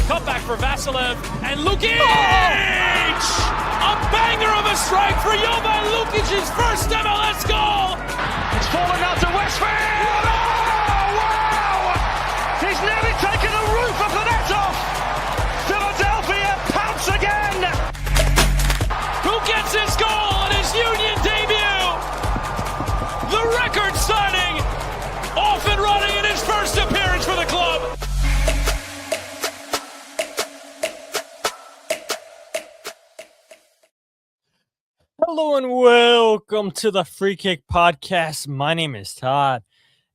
Cutback for Vasilev and Lukic! A banger of a strike for Jovan Lukic's first MLS goal! It's fallen out to Westfield! Oh, wow! He's nearly taken the roof of the net off! Philadelphia pounce again! Who gets his goal on his Union debut? The record signing! Off and running in his first appearance for the club! Hello and welcome to the Free Kick Podcast. My name is Todd,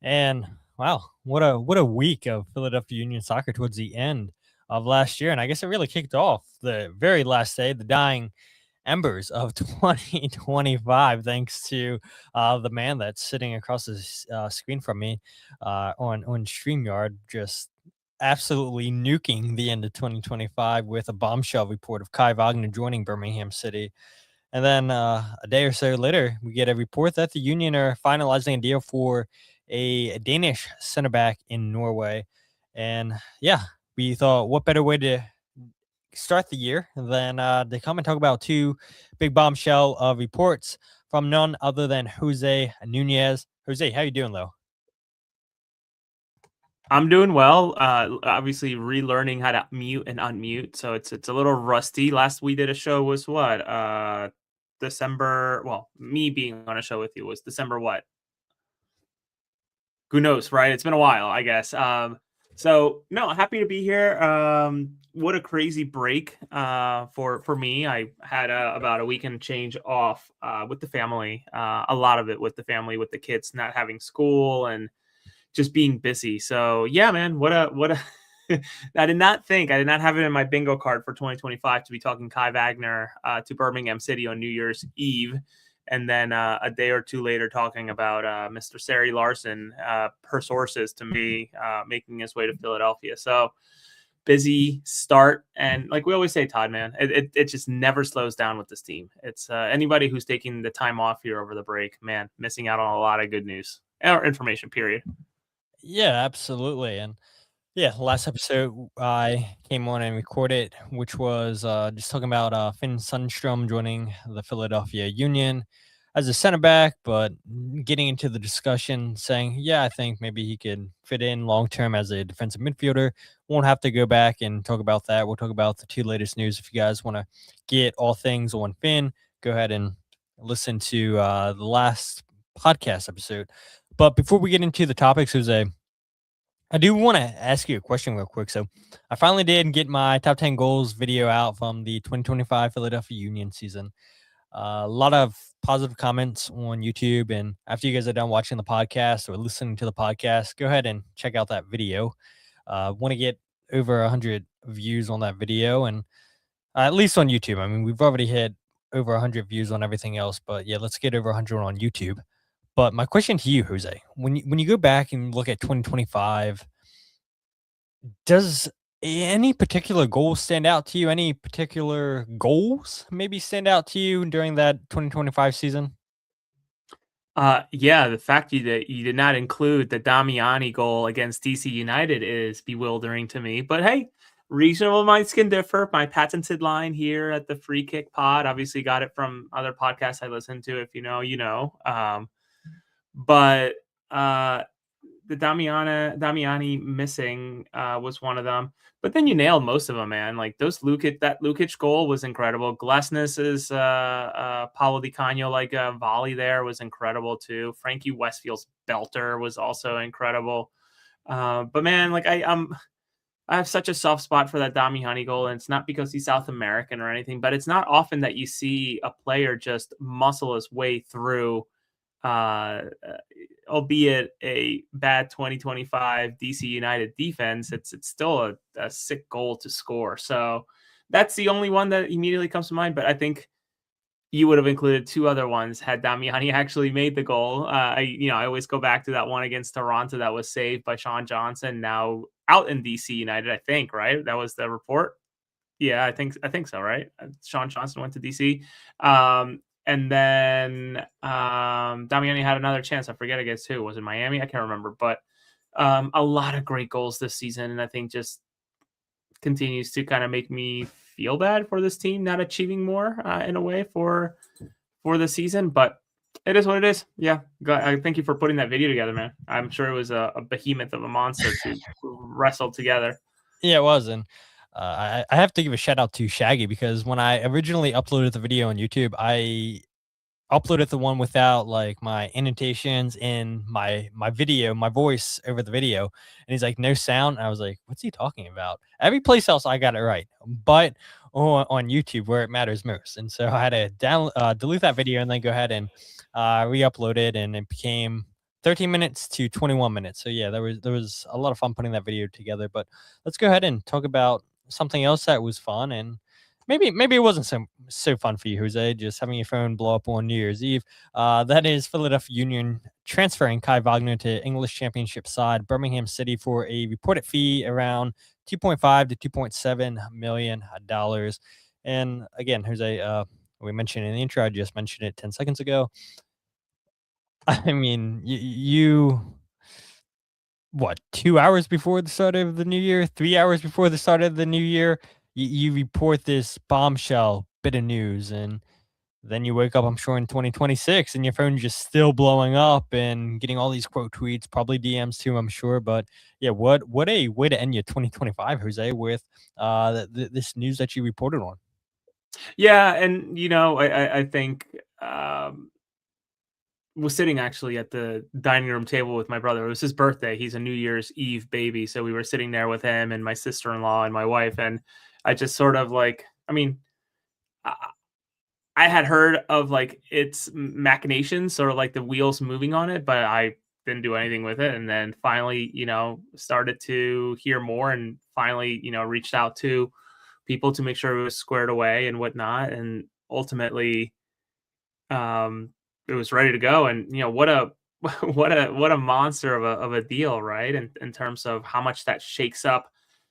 and wow, what a week of Philadelphia Union soccer towards the end of last year, and I guess it really kicked off the very last day, the dying embers of 2025, thanks to the man that's sitting across the screen from me on StreamYard, just absolutely nuking the end of 2025 with a bombshell report of Kai Wagner joining Birmingham City. And then a day or so later, we get a report that the Union are finalizing a deal for a Danish center back in Norway. And yeah, we thought, what better way to start the year than to come and talk about two big bombshell reports from none other than Jose Nunez. Jose, how you doing, though? I'm doing well. Obviously relearning how to mute and unmute, so it's a little rusty. Last we did a show was what? December. Well, me being on a show with you was December what? Who knows, right? It's been a while, I guess. So no, happy to be here. What a crazy break for me. I had about a week and change off with the family. A lot of it with the family, with the kids not having school and just being busy. So yeah, man, what a I did not have it in my bingo card for 2025 to be talking Kai Wagner to Birmingham City on New Year's Eve. And then a day or two later talking about Mr. Sery Larsen, per sources to me, making his way to Philadelphia. So busy start. And like we always say, Todd, man, it just never slows down with this team. It's anybody who's taking the time off here over the break, man, missing out on a lot of good news or information, period. Yeah, absolutely. And yeah, last episode I came on and recorded, which was just talking about Finn Sundstrom joining the Philadelphia Union as a center back, but getting into the discussion saying, yeah, I think maybe he could fit in long-term as a defensive midfielder. Won't have to go back and talk about that. We'll talk about the two latest news. If you guys want to get all things on Finn, go ahead and listen to the last podcast episode. But before we get into the topics, Jose, I do want to ask you a question real quick. So I finally did get my top 10 goals video out from the 2025 Philadelphia Union season. A lot of positive comments on YouTube. And after you guys are done watching the podcast or listening to the podcast, go ahead and check out that video. Want to get over 100 views on that video, and at least on YouTube. I mean, we've already hit over 100 views on everything else, but yeah, let's get over 100 on YouTube. But my question to you, Jose, when you go back and look at 2025, does any particular goal stand out to you? Any particular goals maybe stand out to you during that 2025 season? Yeah, the fact that you did not include the Damiani goal against DC United is bewildering to me. But hey, reasonable minds can differ. My patented line here at the Free Kick Pod, obviously got it from other podcasts I listen to. If you know, you know. But the Damiani missing was one of them. But then you nailed most of them, man. Like that Lukic goal was incredible. Glesnes's Paulo Di Canio like a volley there was incredible too. Frankie Westfield's belter was also incredible. But man, like I have such a soft spot for that Damiani goal, and it's not because he's South American or anything, but it's not often that you see a player just muscle his way through albeit a bad 2025 DC United defense. It's still a sick goal to score. So that's the only one that immediately comes to mind. But I think you would have included two other ones had Damiani actually made the goal. I always go back to that one against Toronto that was saved by Sean Johnson, now out in DC United, I think, right? That was the report. Yeah, I think so, right? Sean Johnson went to DC. And then Damiani had another chance. I forget against who. Was it Miami? I can't remember. But a lot of great goals this season. And I think just continues to kind of make me feel bad for this team not achieving more in a way for the season. But it is what it is. Yeah, I thank you for putting that video together, man. I'm sure it was a behemoth of a monster to wrestle together. Yeah, it was, and I have to give a shout out to Shaggy because when I originally uploaded the video on YouTube, I uploaded the one without like my annotations in my video, my voice over the video, and he's like, no sound. And I was like, what's he talking about? Every place else I got it right, but on YouTube where it matters most. And so I had to delete that video and then go ahead and re-upload it, and it became 13 minutes to 21 minutes. So yeah, there was a lot of fun putting that video together. But let's go ahead and talk about something else that was fun, and maybe it wasn't so fun for you, Jose, just having your phone blow up on New Year's Eve. That is Philadelphia Union transferring Kai Wagner to English Championship side Birmingham City for a reported fee around 2.5 to 2.7 million dollars. And again, Jose, we mentioned in the intro, I just mentioned it 10 seconds ago. I mean, you what, 2 hours before the start of the new year, 3 hours before the start of the new year, you report this bombshell bit of news, and then you wake up, I'm sure, in 2026, and your phone's just still blowing up and getting all these quote tweets, probably DMs too, I'm sure. But yeah, what a way to end your 2025, Jose, with this news that you reported on. Yeah, and I think was sitting actually at the dining room table with my brother. It was his birthday. He's a New Year's Eve baby, so we were sitting there with him and my sister-in-law and my wife, and I just sort of like, I mean, I had heard of like its machinations, sort of like the wheels moving on it, but I didn't do anything with it. And then finally, started to hear more, and finally, reached out to people to make sure it was squared away and whatnot. And ultimately, it was ready to go. And what a what a monster of a deal, right? In terms of how much that shakes up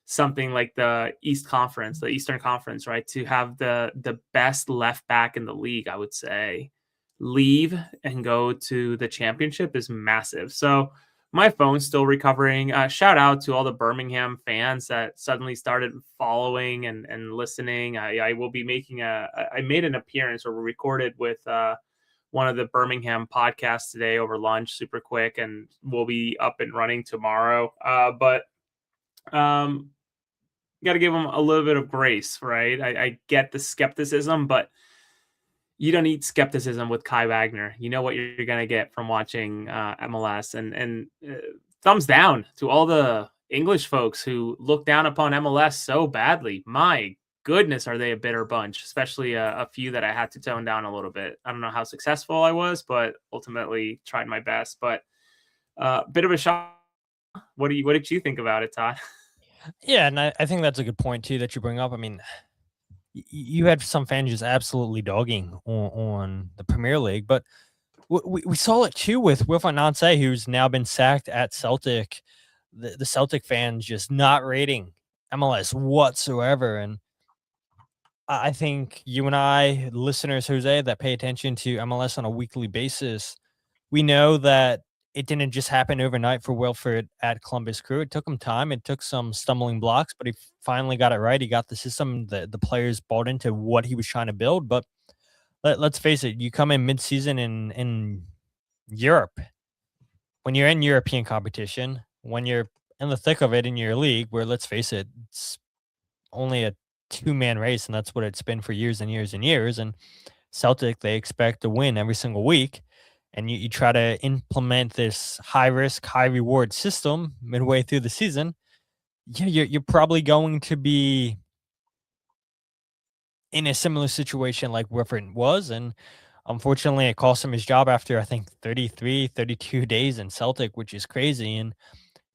something like the Eastern Conference, right? To have the best left back in the league, I would say, leave and go to the championship is massive. So my phone's still recovering. Shout out to all the Birmingham fans that suddenly started following and listening. I will be making I made an appearance, or recorded with one of the Birmingham podcasts today over lunch, super quick, and we'll be up and running tomorrow. But got to give them a little bit of grace, right? I get the skepticism, but you don't need skepticism with Kai Wagner. You know what you're going to get from watching MLS, and thumbs down to all the English folks who look down upon MLS so badly. My goodness, are they a bitter bunch, especially a few that I had to tone down a little bit. I don't know how successful I was, but ultimately tried my best. But bit of a shock. What did you think about it, Todd? Yeah, and I think that's a good point too that you bring up. I mean, you had some fans just absolutely dogging on the Premier League, but we saw it too with Wilfried Nancy, who's now been sacked at Celtic. The Celtic fans just not rating MLS whatsoever. And I think you and I, listeners, Jose, that pay attention to MLS on a weekly basis, we know that it didn't just happen overnight for Wilfried at Columbus Crew. It took him time. It took some stumbling blocks, but he finally got it right. He got the system. The players bought into what he was trying to build. But let's face it, you come in mid-season in Europe, when you're in European competition, when you're in the thick of it in your league, where, let's face it, it's only a two-man race, and that's what it's been for years and years and years. And Celtic, they expect to win every single week. And you try to implement this high risk, high reward system midway through the season, yeah, you're probably going to be in a similar situation like Wilfried was. And unfortunately, it cost him his job after, I think, 33, 32 days in Celtic, which is crazy. And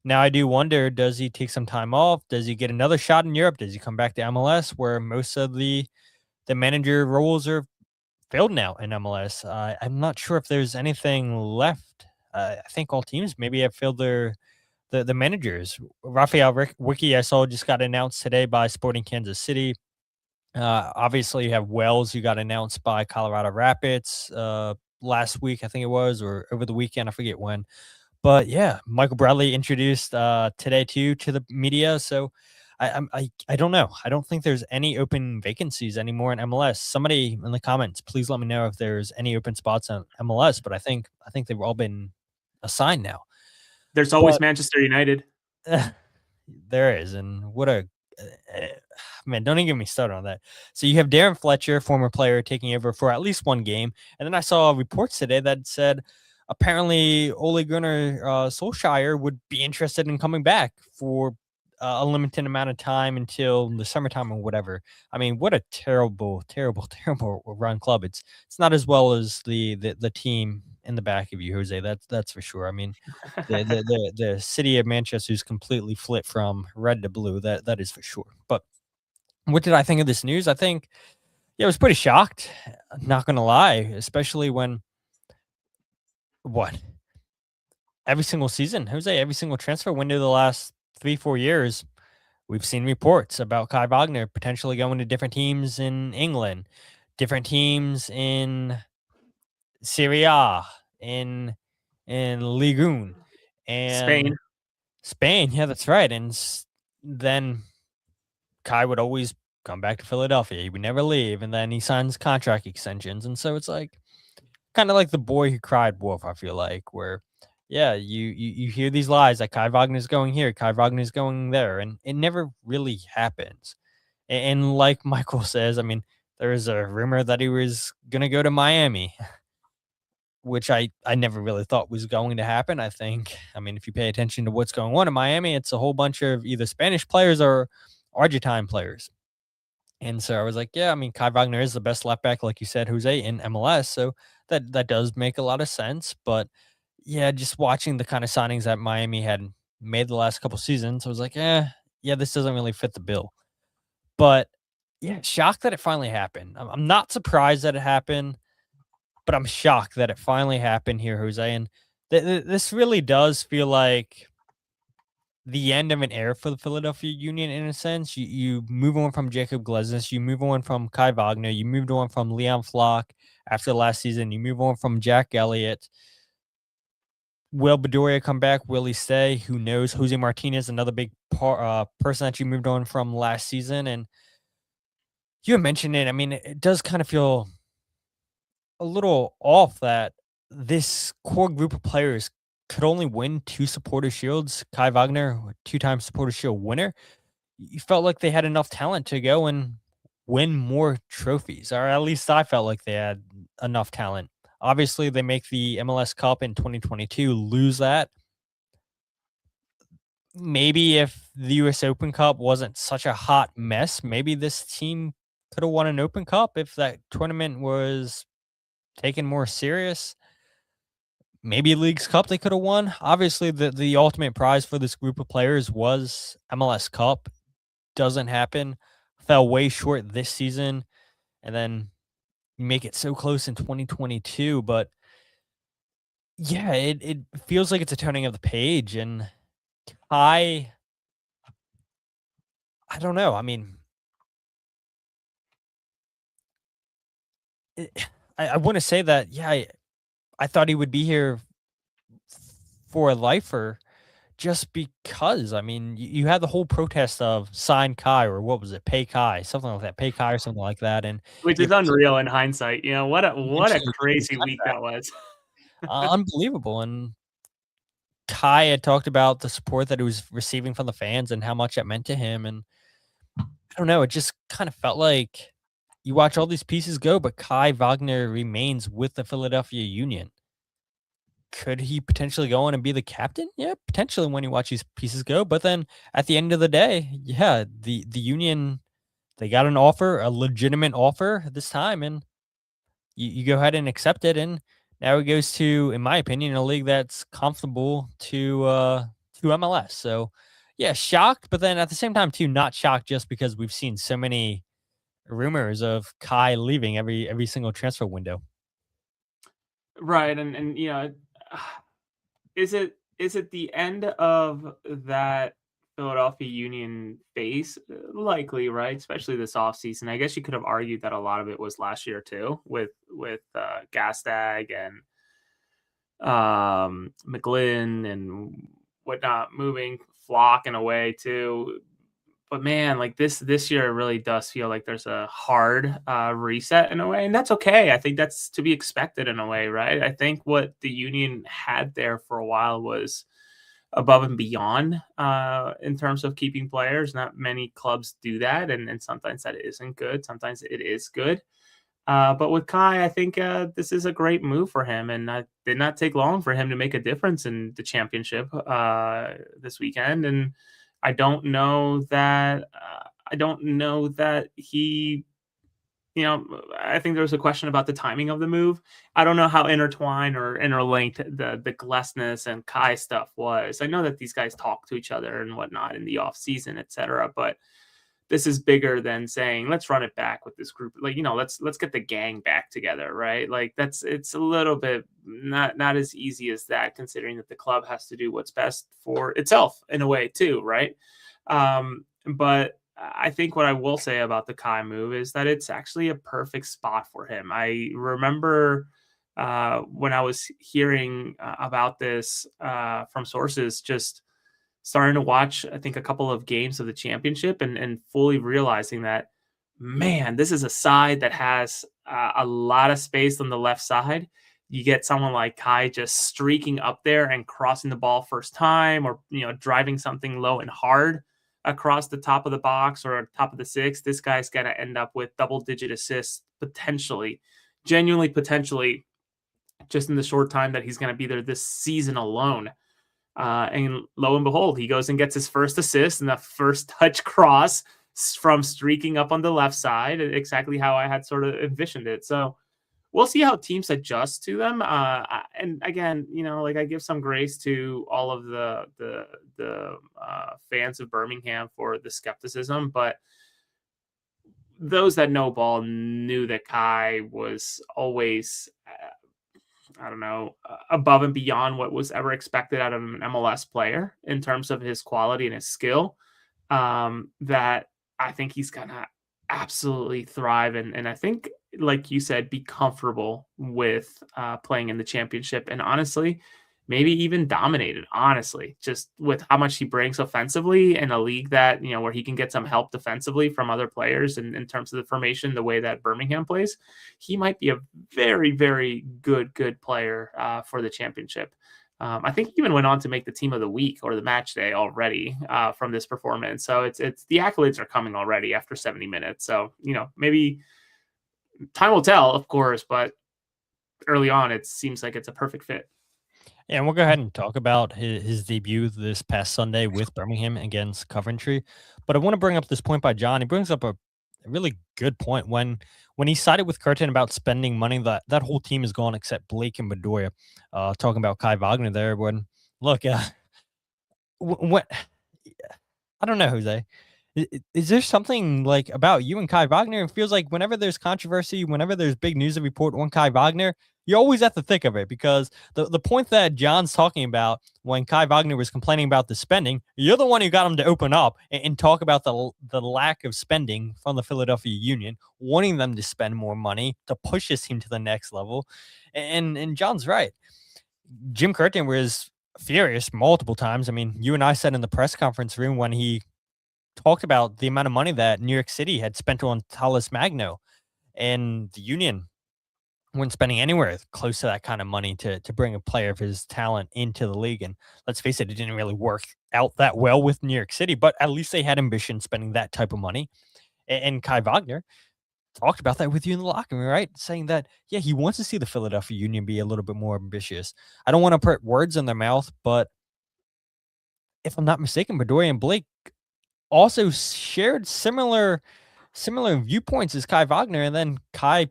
now I do wonder, does he take some time off? Does he get another shot in Europe? Does he come back to MLS, where most of the manager roles are filled now in MLS? I'm not sure if there's anything left. I think all teams maybe have filled the managers. Rafael Wiki, I saw, just got announced today by Sporting Kansas City. Obviously, you have Wells, who got announced by Colorado Rapids last week, I think it was, or over the weekend, I forget when. But yeah, Michael Bradley introduced today too to the media. So I don't know. I don't think there's any open vacancies anymore in MLS. Somebody in the comments, please let me know if there's any open spots on MLS. But I think they've all been assigned now. There's always But Manchester United. there is, and what a uh, man! Don't even get me started on that. So you have Darren Fletcher, former player, taking over for at least one game, and then I saw reports today that said apparently Ole Gunnar Solskjaer would be interested in coming back for a limited amount of time until the summertime or whatever. I mean, what a terrible, terrible, terrible run club. It's not as well as the team in the back of you, Jose. That's for sure. I mean, the city of Manchester is completely flipped from red to blue. That is for sure. But what did I think of this news? I think yeah, I was pretty shocked. Not gonna lie, especially when what every single season, Jose, every single transfer window the last 3-4 years, we've seen reports about Kai Wagner potentially going to different teams in England, different teams in Serie A, in Ligue 1, and Spain. Spain. Yeah, that's right. And then Kai would always come back to Philadelphia. He would never leave, and then he signs contract extensions. And so it's like kind of like the boy who cried wolf. I feel like where, yeah, you hear these lies like Kai Wagner's going here, Kai Wagner's going there, and it never really happens. And like Michael says, I mean, there is a rumor that he was gonna go to Miami, which I never really thought was going to happen. I mean, if you pay attention to what's going on in Miami, it's a whole bunch of either Spanish players or Argentine players. And so I was like, yeah, I mean, Kai Wagner is the best left back, like you said, Jose, in MLS. So that does make a lot of sense. But yeah, just watching the kind of signings that Miami had made the last couple seasons, I was like, yeah, this doesn't really fit the bill. But yeah, shocked that it finally happened. I'm not surprised that it happened, but I'm shocked that it finally happened here, Jose. And this really does feel like the end of an era for the Philadelphia Union in a sense. You move on from Jacob Glesnes, you move on from Kai Wagner, you moved on from Leon Flock after last season, you move on from Jack Elliott. Will Bedoya come back? Will he stay? Who knows? Jose Martinez, another big person that you moved on from last season. And you mentioned it. I mean, it does kind of feel a little off that this core group of players could only win 2 Supporter Shields. Kai Wagner, two-time Supporter Shield winner. You felt like they had enough talent to go and win more trophies, or at least I felt like they had enough talent. Obviously, they make the MLS Cup in 2022, lose that. Maybe if the US Open Cup wasn't such a hot mess, maybe this team could have won an Open Cup if that tournament was taken more serious. Maybe League's Cup they could have won. Obviously, the ultimate prize for this group of players was MLS Cup. Doesn't happen. Fell way short this season, and then you make it so close in 2022. But yeah, it feels like it's a turning of the page, and I I don't know. I mean, I want to say that yeah, I thought he would be here for a lifer just because. I mean, you had the whole protest of sign Kai or what was it, pay Kai, something like that, pay Kai or something like that, and Which he is unreal in hindsight. You know, what a eventually paid his crazy week contract. that was. Unbelievable. And Kai had talked about the support that he was receiving from the fans and how much that meant to him. And I don't know, it just kind of felt like you watch all these pieces go, but Kai Wagner remains with the Philadelphia Union. Could he potentially go on and be the captain? Yeah, potentially when you watch these pieces go. But then at the end of the day, yeah, the Union, they got an offer, a legitimate offer this time, and you go ahead and accept it. And now he goes to, in my opinion, a league that's comfortable to MLS. So yeah, shocked, but then at the same time too, not shocked just because we've seen so many rumors of Kai leaving every single transfer window. Right, and you know, is it the end of that Philadelphia Union phase? Likely, right? Especially this offseason. I guess you could have argued that a lot of it was last year too, with Gastag and McGlynn and whatnot moving, Flock in a way too. but man, like this year, it really does feel like there's a hard reset in a way, and that's okay. I think that's to be expected in a way, right? I think what the Union had there for a while was above and beyond in terms of keeping players. Not many clubs do that, and sometimes that isn't good. Sometimes it is good. But with Kai, I think this is a great move for him, and it did not take long for him to make a difference in the championship this weekend. And I don't know that he. I think there was a question about the timing of the move. I don't know how intertwined or interlinked the Glessness and Kai stuff was. I know that these guys talk to each other and whatnot in the off season, etc. But this is bigger than saying let's run it back with this group. Like, let's get the gang back together, right? Like it's a little bit not as easy as that, considering that the club has to do what's best for itself in a way too, right? But I think what I will say about the Kai move is that it's actually a perfect spot for him. I remember when I was hearing about this from sources, just starting to watch, I think, a couple of games of the championship and fully realizing that, man, this is a side that has a lot of space on the left side. You get someone like Kai just streaking up there and crossing the ball first time, or driving something low and hard across the top of the box or top of the six. This guy's going to end up with double-digit assists potentially, genuinely potentially, just in the short time that he's going to be there this season alone. And lo and behold, he goes and gets his first assist and the first touch cross from streaking up on the left side, exactly how I had sort of envisioned it. So we'll see how teams adjust to them. And again, I give some grace to all of the fans of Birmingham for the skepticism, but those that know ball knew that Kai was always above and beyond what was ever expected out of an MLS player in terms of his quality and his skill, that I think he's going to absolutely thrive. And I think, like you said, be comfortable with playing in the championship. And honestly, maybe even dominated, honestly, just with how much he brings offensively in a league that, where he can get some help defensively from other players. And in terms of the formation, the way that Birmingham plays, he might be a very, very good player for the championship. I think he even went on to make the team of the week or the match day already from this performance. So it's the accolades are coming already after 70 minutes. So, maybe time will tell, of course, but early on, it seems like it's a perfect fit. Yeah, and we'll go ahead and talk about his debut this past Sunday with Birmingham against Coventry. But I want to bring up this point by John. He brings up a really good point. When he sided with Curtin about spending money, that whole team is gone except Blake and Bedoya. Talking about Kai Wagner there. When look, what I don't know, Jose. Is there something like about you and Kai Wagner? It feels like whenever there's controversy, whenever there's big news to report on Kai Wagner, you're always at the thick of it, because the point that John's talking about when Kai Wagner was complaining about the spending, you're the one who got him to open up and talk about the lack of spending from the Philadelphia Union, wanting them to spend more money to push this team to the next level. And John's right. Jim Curtin was furious multiple times. I mean, you and I said in the press conference room when he talked about the amount of money that New York City had spent on Talles Magno, and the Union weren't spending anywhere close to that kind of money to bring a player of his talent into the league. And let's face it, it didn't really work out that well with New York City, but at least they had ambition spending that type of money. And Kai Wagner talked about that with you in the locker room, right? Saying that, yeah, he wants to see the Philadelphia Union be a little bit more ambitious. I don't want to put words in their mouth, but if I'm not mistaken, Bedoya and Blake also shared similar viewpoints as Kai Wagner, and then Kai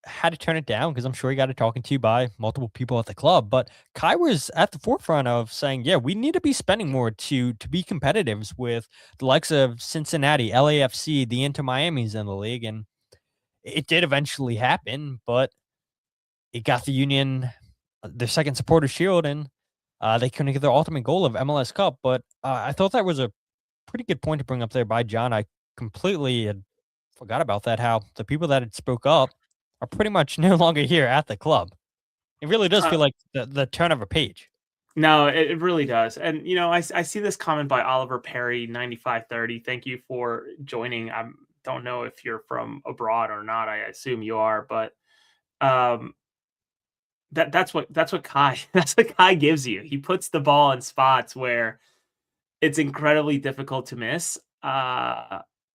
had to turn it down because I'm sure he got it talking to by multiple people at the club. But Kai was at the forefront of saying, yeah, we need to be spending more to be competitive with the likes of Cincinnati, LAFC, the Inter Miamis in the league. And it did eventually happen, but it got the Union their second supporter shield, and they couldn't get their ultimate goal of MLS Cup. But I thought that was a pretty good point to bring up there by John. I completely had forgot about that, how the people that had spoke up are pretty much no longer here at the club. It really does feel like the turn of a page. No, it really does. And, I see this comment by Oliver Perry, 9530. Thank you for joining. I don't know if you're from abroad or not. I assume you are, but um, that's what Kai that's what Kai gives you. He puts the ball in spots where it's incredibly difficult to miss,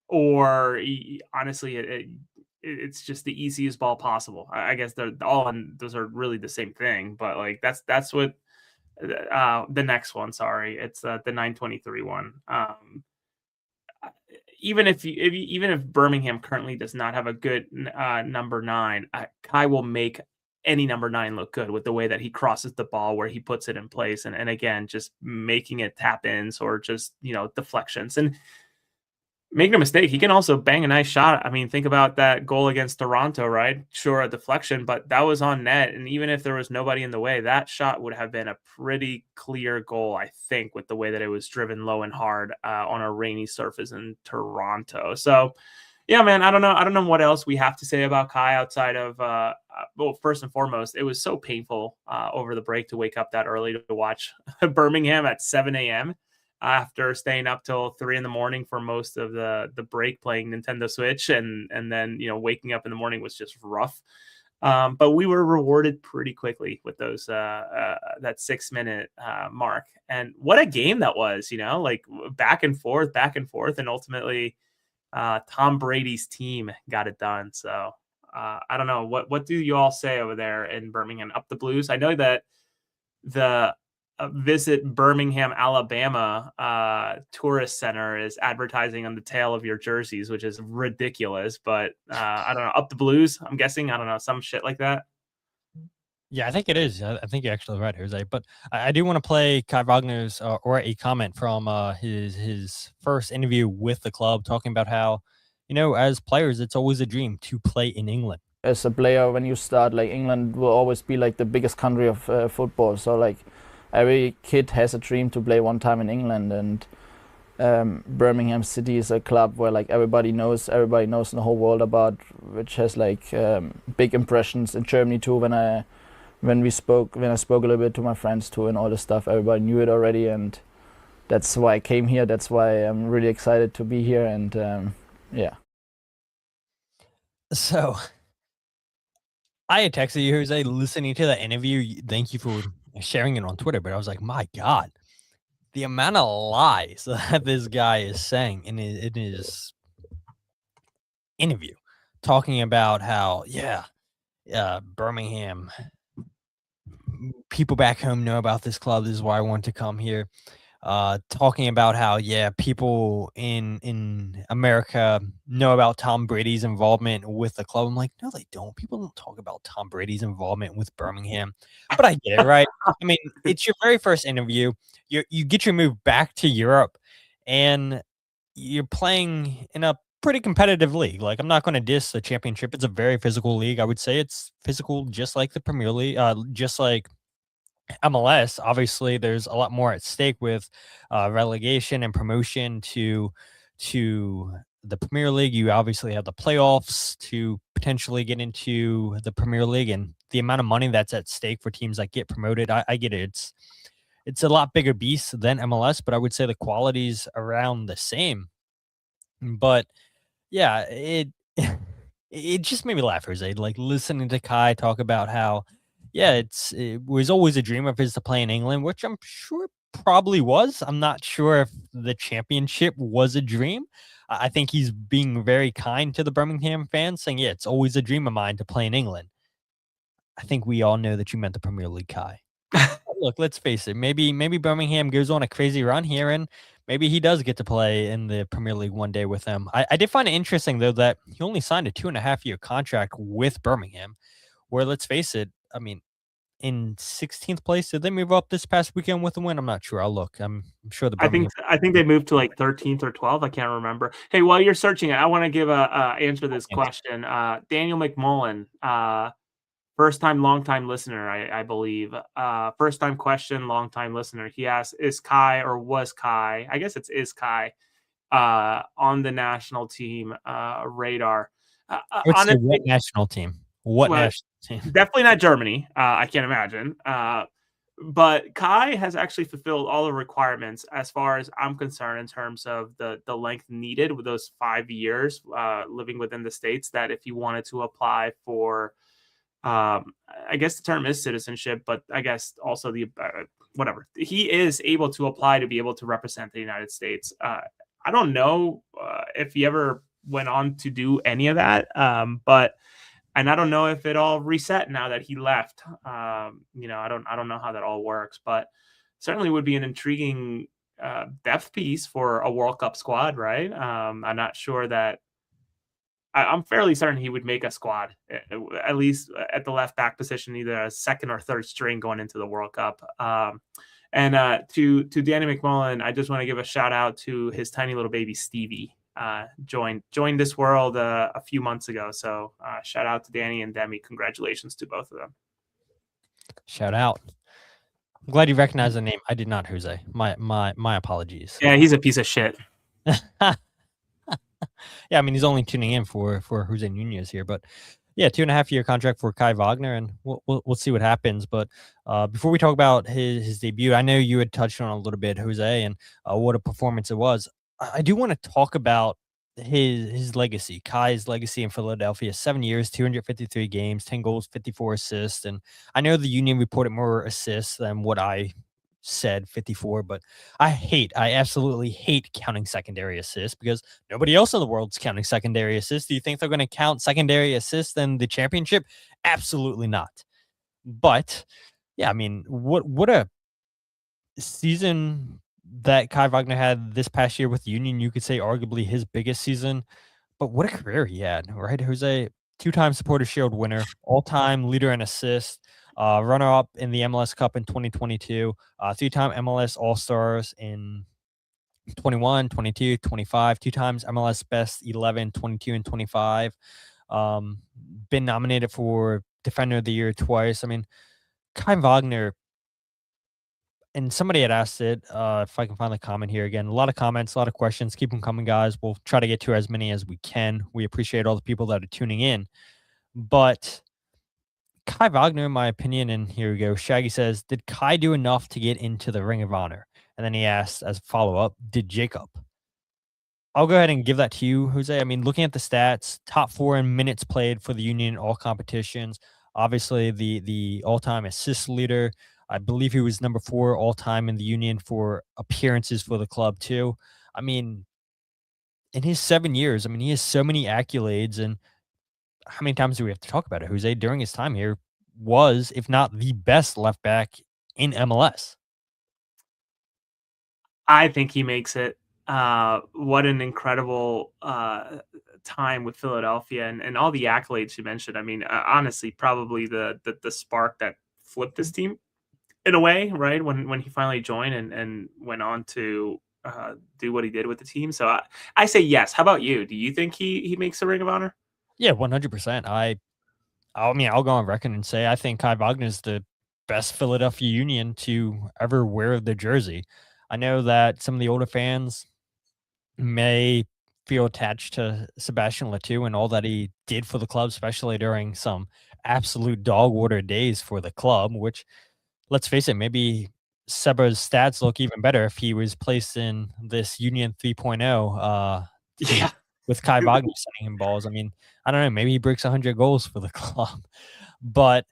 or honestly, it's just the easiest ball possible. I guess they're all, and those are really the same thing. But like that's what the next one. Sorry, it's the 923 one. Even if Birmingham currently does not have a good number 9, Kai will make any number 9 look good with the way that he crosses the ball, where he puts it in place, and again, just making it tap ins or just deflections. And make no mistake, he can also bang a nice shot. I mean, think about that goal against Toronto, right? Sure, a deflection, but that was on net. And even if there was nobody in the way, that shot would have been a pretty clear goal, I think, with the way that it was driven low and hard on a rainy surface in Toronto. So, yeah, man, I don't know. I don't know what else we have to say about Kai outside of, well, first and foremost, it was so painful over the break to wake up that early to watch Birmingham at 7 a.m. after staying up till 3 a.m. for most of the break playing Nintendo Switch, and then waking up in the morning was just rough. But we were rewarded pretty quickly with those that 6-minute mark, and what a game that was! Like back and forth, and ultimately Tom Brady's team got it done. So I don't know, what do you all say over there in Birmingham? Up the Blues. I know that the Visit Birmingham, Alabama tourist center is advertising on the tail of your jerseys, which is ridiculous. But I don't know, Up the Blues, I'm guessing. I don't know, some shit like that. Yeah, I think it is. I think you're actually right, Jose. But I do want to play Kai Wagner's or a comment from his first interview with the club, talking about how, as players, it's always a dream to play in England. As a player, when you start, like, England will always be like the biggest country of football. So like every kid has a dream to play one time in England, and Birmingham City is a club where like everybody knows in the whole world about, which has like big impressions in Germany too. When I spoke a little bit to my friends too and all this stuff, everybody knew it already, and that's why I came here. That's why I'm really excited to be here, and yeah. So I had texted you, Jose, listening to that interview. Thank you for sharing it on Twitter, but I was like, my God, the amount of lies that this guy is saying in his interview, talking about how, Birmingham, people back home know about this club. This is why I want to come here. Talking about how, people in America know about Tom Brady's involvement with the club. I'm like, no, they don't. People don't talk about Tom Brady's involvement with Birmingham. But I get it, right? I mean, it's your very first interview. You get your move back to Europe, and you're playing in a pretty competitive league. Like, I'm not going to diss the championship. It's a very physical league. I would say it's physical, just like the Premier League, just like MLS. Obviously, there's a lot more at stake with relegation and promotion to the Premier League. You obviously have the playoffs to potentially get into the Premier League, and the amount of money that's at stake for teams that get promoted. I get it. It's a lot bigger beast than MLS, but I would say the quality's around the same. But yeah, it it just made me laugh, Jose. Like listening to Kai talk about how, it was always a dream of his to play in England, which I'm sure probably was. I'm not sure if the championship was a dream. I think he's being very kind to the Birmingham fans, saying, it's always a dream of mine to play in England. I think we all know that you meant the Premier League, Kai. Look, let's face it. Maybe Birmingham goes on a crazy run here, and maybe he does get to play in the Premier League one day with them. I did find it interesting, though, that he only signed a 2.5-year contract with Birmingham, where, let's face it, I mean, in 16th place, did they move up this past weekend with a win? I'm not sure. I'll look. I'm sure the Birmingham. I think they moved to like 13th or 12th. I can't remember. Hey, while you're searching it, I want to give a answer to this question. Daniel McMullen, first time, long time listener, I believe. First time question, long time listener. He asked, "Is Kai, or was Kai? I guess is Kai on the national team radar?" Honestly, what national team? What national team? Definitely not Germany. I can't imagine. But Kai has actually fulfilled all the requirements as far as I'm concerned in terms of the length needed with those 5 years living within the States, that if you wanted to apply for, I guess the term is citizenship, but I guess also the whatever, he is able to apply to be able to represent the United States. I don't know if he ever went on to do any of that, but and I don't know if it all reset now that he left. I don't know how that all works, but certainly would be an intriguing depth piece for a World Cup squad, right? I'm not sure that I'm fairly certain he would make a squad, at least at the left back position, either a second or third string going into the World Cup. And to Danny McMullen, I just want to give a shout out to his tiny little baby Stevie. Joined this world a few months ago. So shout out to Danny and Demi. Congratulations to both of them. Shout out. I'm glad you recognize the name. I did not, Jose. My apologies. Yeah, he's a piece of shit. Yeah, I mean, he's only tuning in for Jose Nunez here, but yeah, 2.5-year contract for Kai Wagner, and we'll see what happens. But before we talk about his debut, I know you had touched on a little bit, Jose, and what a performance it was. I do want to talk about his legacy, Kai's legacy in Philadelphia. 7 years, 253 games, 10 goals, 54 assists, and I know the Union reported more assists than what I said, 54, but I absolutely hate counting secondary assists because nobody else in the world's counting secondary assists. Do you think they're going to count secondary assists in the championship? Absolutely not. But yeah, I mean, what a season that Kai Wagner had this past year with Union. You could say arguably his biggest season, but what a career he had, right, Jose? 2-time Supporters Shield winner, all-time leader in assists, runner-up in the MLS Cup in 2022, 3-time MLS All-Stars in 21, 22, 25, 2 times MLS Best 11, 22, and 25. Been nominated for Defender of the Year twice. I mean, Kai Wagner, and somebody had asked it, if I can find the comment here again. A lot of comments, a lot of questions. Keep them coming, guys. We'll try to get to as many as we can. We appreciate all the people that are tuning in. But Kai Wagner, in my opinion, and here we go. Shaggy says, did Kai do enough to get into the Ring of Honor? And then he asked as a follow-up, did Jacob? I'll go ahead and give that to you, Jose. I mean, looking at the stats, top 4 in minutes played for the Union in all competitions. Obviously, the all-time assist leader. I believe he was number 4 all-time in the Union for appearances for the club, too. I mean, in his 7 years, I mean, he has so many accolades, and how many times do we have to talk about it? Jose, during his time here, was, if not the best left back in MLS. I think he makes it. What an incredible time with Philadelphia and all the accolades you mentioned. I mean, honestly, probably the spark that flipped this team in a way, right? When he finally joined and went on to do what he did with the team. So I say yes. How about you? Do you think he makes the Ring of Honor? Yeah, 100%. I mean, I'll go on record and say I think Kai Wagner is the best Philadelphia Union to ever wear the jersey. I know that some of the older fans may feel attached to Sebastian Letou and all that he did for the club, especially during some absolute dog water days for the club, which, let's face it, maybe Seba's stats look even better if he was placed in this Union 3.0 Yeah. with Kai Wagner sending him balls. I mean, I don't know, maybe he breaks 100 goals for the club. But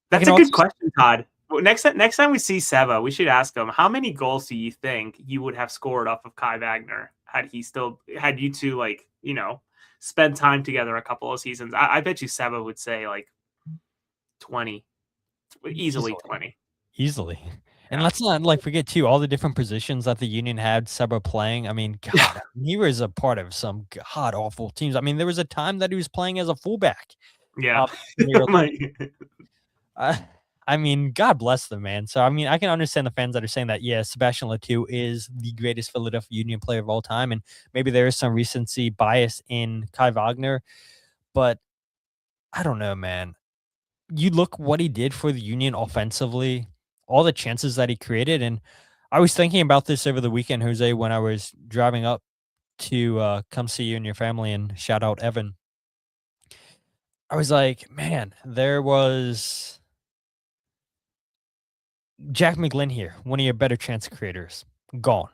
that's a good question, Todd. Next time we see Seba, we should ask him, how many goals do you think you would have scored off of Kai Wagner had you two, like, spend time together a couple of seasons? I bet you Seba would say like 20, easily 20. Easily. And let's not forget too all the different positions that the Union had Seba playing. I mean, God, he was a part of some god awful teams. I mean, there was a time that he was playing as a fullback. Yeah. I mean, God bless them, man. So, I mean, I can understand the fans that are saying that, yeah, Sebastian Letou is the greatest Philadelphia Union player of all time. And maybe there is some recency bias in Kai Wagner. But I don't know, man. You look what he did for the Union offensively, all the chances that he created. And I was thinking about this over the weekend, Jose, when I was driving up to come see you and your family, and shout out Evan. I was like, man, there was Jack McGlynn here, one of your better chance creators, gone.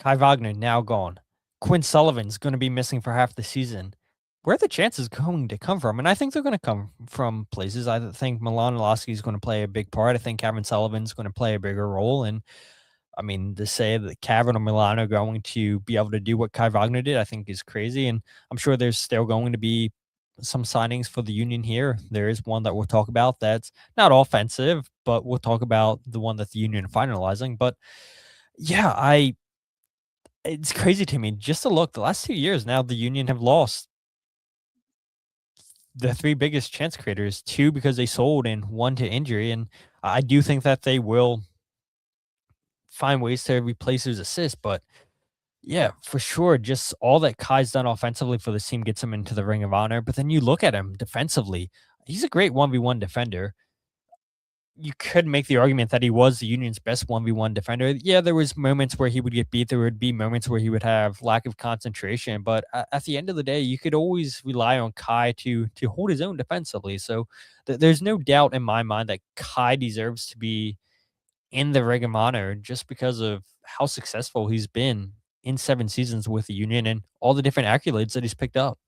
Kai Wagner now gone. Quinn Sullivan's going to be missing for half the season. Where are the chances going to come from? And I think they're going to come from places. I think Milan Lasky is going to play a big part. I think Kevin Sullivan's going to play a bigger role. And I mean, to say that Kevin or Milan are going to be able to do what Kai Wagner did, I think is crazy. And I'm sure there's still going to be some signings for the Union here. There is one that we'll talk about that's not offensive, but we'll talk about the one that the Union are finalizing. But yeah, it's crazy to me just to look the last 2 years now the Union have lost the 3 biggest chance creators, 2 because they sold and 1 to injury. And I do think that they will find ways to replace his assists, but yeah, for sure. Just all that Kai's done offensively for this team gets him into the Ring of Honor. But then you look at him defensively, he's a great 1v1 defender. You could make the argument that he was the Union's best 1v1 defender. Yeah, there was moments where he would get beat. There would be moments where he would have lack of concentration. But at the end of the day, you could always rely on Kai to hold his own defensively. So there's no doubt in my mind that Kai deserves to be in the Ring of Honor just because of how successful he's been in 7 seasons with the Union and all the different accolades that he's picked up.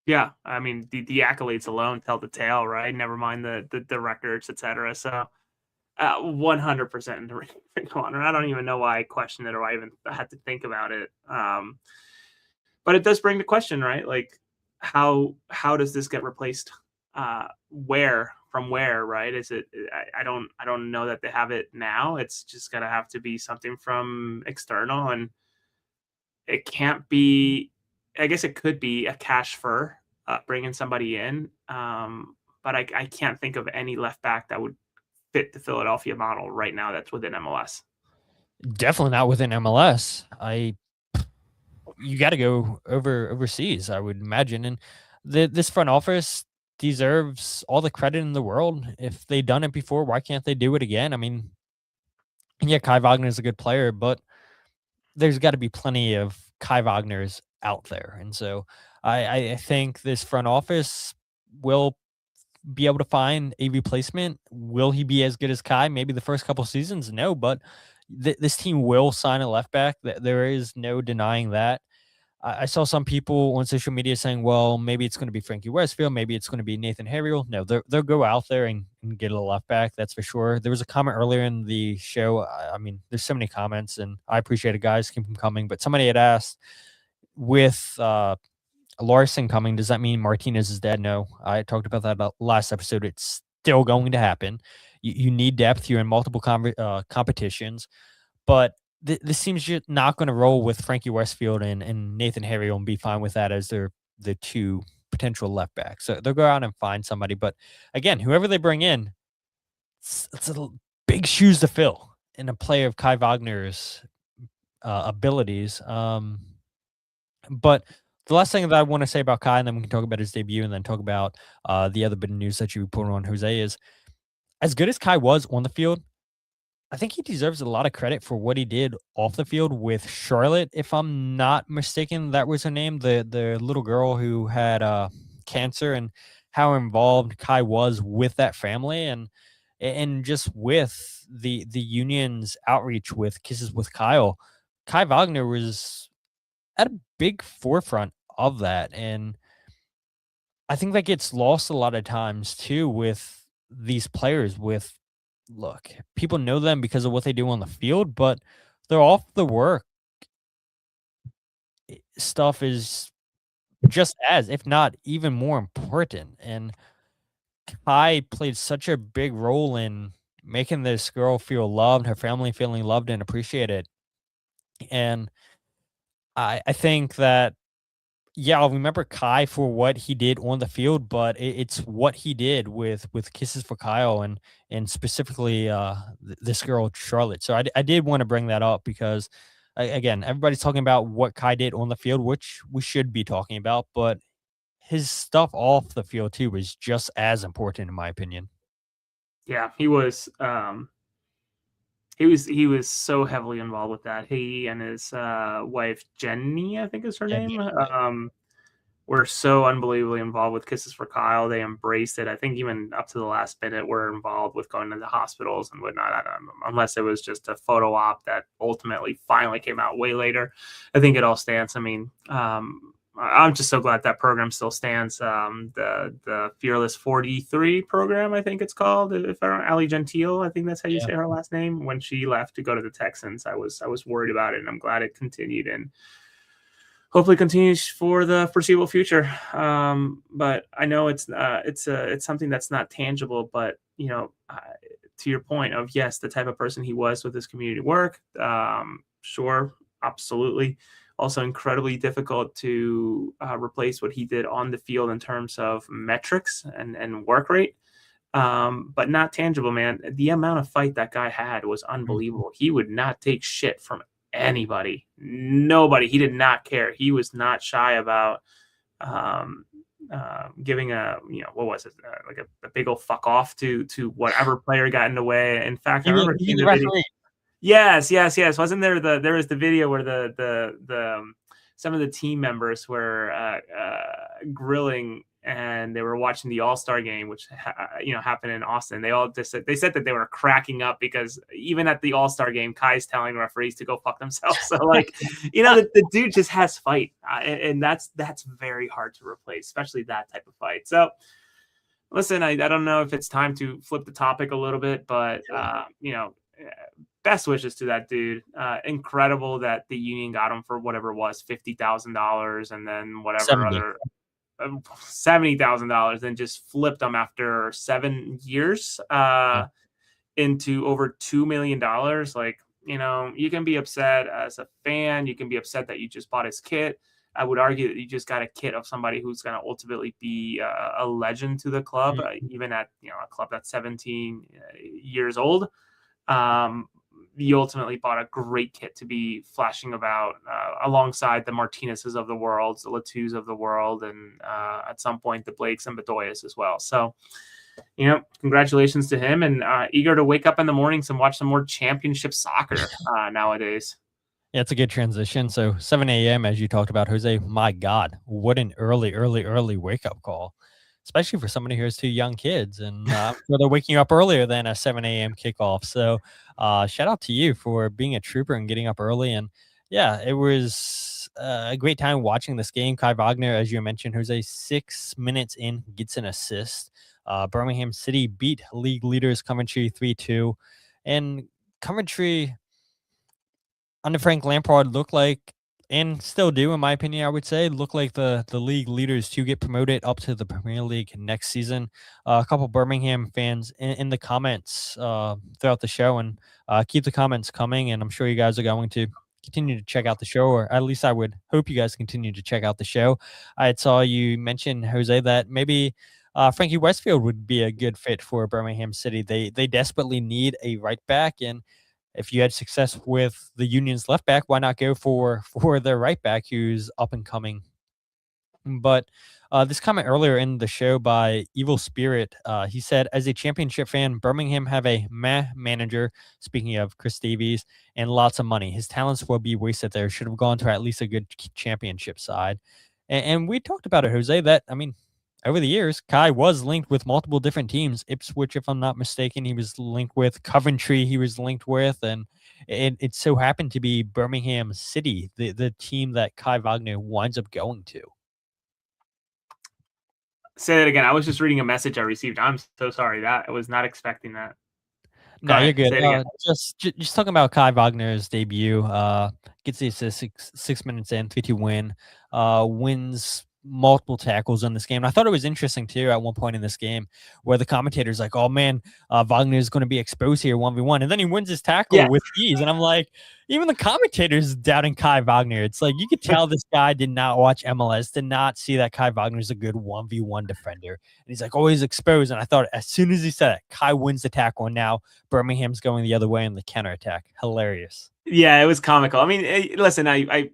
Yeah, I mean the accolades alone tell the tale, right? Never mind the records, etc. So 100% in the Ring of Honor. I don't even know why I questioned it or why I even had to think about it. But it does bring the question, right? Like how does this get replaced? Where from where, right? Is it? I don't know that they have it now. It's just gonna have to be something from external, and it can't be. I guess it could be a cash for bringing somebody in, but I can't think of any left back that would fit the Philadelphia model right now that's within MLS. Definitely not within MLS. You got to go overseas, I would imagine. And this front office deserves all the credit in the world. If they've done it before, why can't they do it again? I mean, yeah, Kai Wagner is a good player, but there's got to be plenty of Kai Wagners out there. And so I think this front office will be able to find a replacement. Will he be as good as Kai? Maybe the first couple seasons, no, but this team will sign a left back. There is no denying that. I saw some people on social media saying, well, maybe it's going to be Frankie Westfield. Maybe it's going to be Nathan Harriel. No, they'll go out there and get a left back. That's for sure. There was a comment earlier in the show. I mean, there's so many comments, and I appreciate it, guys. Keep them coming. But somebody had asked, with Larsen coming, does that mean Martinez is dead? No, I talked about that last episode. It's still going to happen. You need depth. You're in multiple competitions, but this seems just not going to roll with Frankie Westfield and Nathan Harriel and be fine with that as the 2 potential left backs. So they'll go out and find somebody. But again, whoever they bring in, it's a big shoes to fill in a player of Kai Wagner's abilities. But the last thing that I want to say about Kai, and then we can talk about his debut and then talk about the other bit of news that you reported on Jose, is as good as Kai was on the field, I think he deserves a lot of credit for what he did off the field with Charlotte. If I'm not mistaken, that was her name, the little girl who had cancer, and how involved Kai was with that family, and just with the Union's outreach with Kisses with Kyle. Kai Wagner was at a big forefront of that, and I think that gets lost a lot of times too with these players. Look, people know them because of what they do on the field, but they're off the work stuff is just as, if not even more important. And Kai played such a big role in making this girl feel loved, her family feeling loved and appreciated. And I think that, yeah, I'll remember Kai for what he did on the field, but it's what he did with Kisses for Kyle and specifically this girl Charlotte. So I did want to bring that up because again, everybody's talking about what Kai did on the field, which we should be talking about, but his stuff off the field too was just as important in my opinion. Yeah, he was. He was so heavily involved with that. He and his wife Jenny, I think is her Yeah, name. were so unbelievably involved with Kisses for Kyle. They embraced it. I think even up to the last minute were involved with going to the hospitals and whatnot, unless it was just a photo op that ultimately finally came out way later. I think it all stands. I mean, I'm just so glad that program still stands. The Fearless 43 program, I think it's called. If I don't, Ali Gentile, I think that's how you say her last name. When she left to go to the Texans, I was worried about it, and I'm glad it continued and hopefully continues for the foreseeable future. But I know it's something that's not tangible. But to your point of yes, the type of person he was with his community work. Sure, absolutely. Also incredibly difficult to replace what he did on the field in terms of metrics and work rate, but not tangible, man. The amount of fight that guy had was unbelievable. He would not take shit from anybody, nobody. He did not care. He was not shy about giving what was it, like a big old fuck off to whatever player got in the way. In fact, I remember seeing the video. Yes. Wasn't there there was the video where the some of the team members were grilling and they were watching the All-Star game, which happened in Austin. They said that they were cracking up because even at the All-Star game, Kai's telling referees to go fuck themselves. So the dude just has fight, and that's very hard to replace, especially that type of fight. So listen, I don't know if it's time to flip the topic a little bit, but best wishes to that dude. Incredible that the Union got him for whatever it was, $50,000, and then whatever other $70,000, and just flipped them after 7 years into over $2 million. Like, you can be upset as a fan. You can be upset that you just bought his kit. I would argue that you just got a kit of somebody who's going to ultimately be a legend to the club, even at a club that's 17 years old. You ultimately bought a great kit to be flashing about alongside the Martinez's of the world, the Latu's of the world, and at some point the Blakes and Bedoyas as well. So, congratulations to him, and eager to wake up in the mornings and watch some more championship soccer nowadays. Yeah, it's a good transition. So 7 a.m., as you talked about, Jose, my God, what an early wake-up call, especially for somebody who has 2 young kids. And I'm sure they're waking up earlier than a 7 a.m. kickoff. So shout out to you for being a trooper and getting up early. And yeah, it was a great time watching this game. Kai Wagner, as you mentioned, Jose, 6 minutes in, gets an assist. Birmingham City beat league leaders Coventry 3-2. And Coventry, under Frank Lampard, looked like, and still do, in my opinion, I would say, look like the league leaders to get promoted up to the Premier League next season. A couple Birmingham fans in the comments throughout the show, and keep the comments coming, and I'm sure you guys are going to continue to check out the show, or at least I would hope you guys continue to check out the show. I saw you mention, Jose, that maybe Frankie Westfield would be a good fit for Birmingham City. They desperately need a right back, and if you had success with the Union's left back, why not go for their right back who's up and coming? But this comment earlier in the show by Evil Spirit, he said, as a championship fan, Birmingham have a manager, speaking of Chris Davies, and lots of money. His talents will be wasted there. Should have gone to at least a good championship side. And we talked about it, Jose, that, I mean, over the years, Kai was linked with multiple different teams. Ipswich, if I'm not mistaken, he was linked with. Coventry, he was linked with. And it so happened to be Birmingham City, the team that Kai Wagner winds up going to. Say that again. I was just reading a message I received. I'm so sorry. I was not expecting that. No, you're good. Just talking about Kai Wagner's debut. Gets the assist 6 minutes in, 3-2 win. Wins multiple tackles in this game. And I thought it was interesting too at one point in this game where the commentator's like, oh man, Wagner is going to be exposed here 1v1, and then he wins his tackle with ease. And I'm like, even the commentators doubting Kai Wagner. It's like you could tell this guy did not watch MLS, did not see that Kai Wagner is a good 1v1 defender. And he's like, oh, he's exposed. And I thought as soon as he said it, Kai wins the tackle, and now Birmingham's going the other way in the counterattack. Hilarious. Yeah, it was comical. I mean, listen, I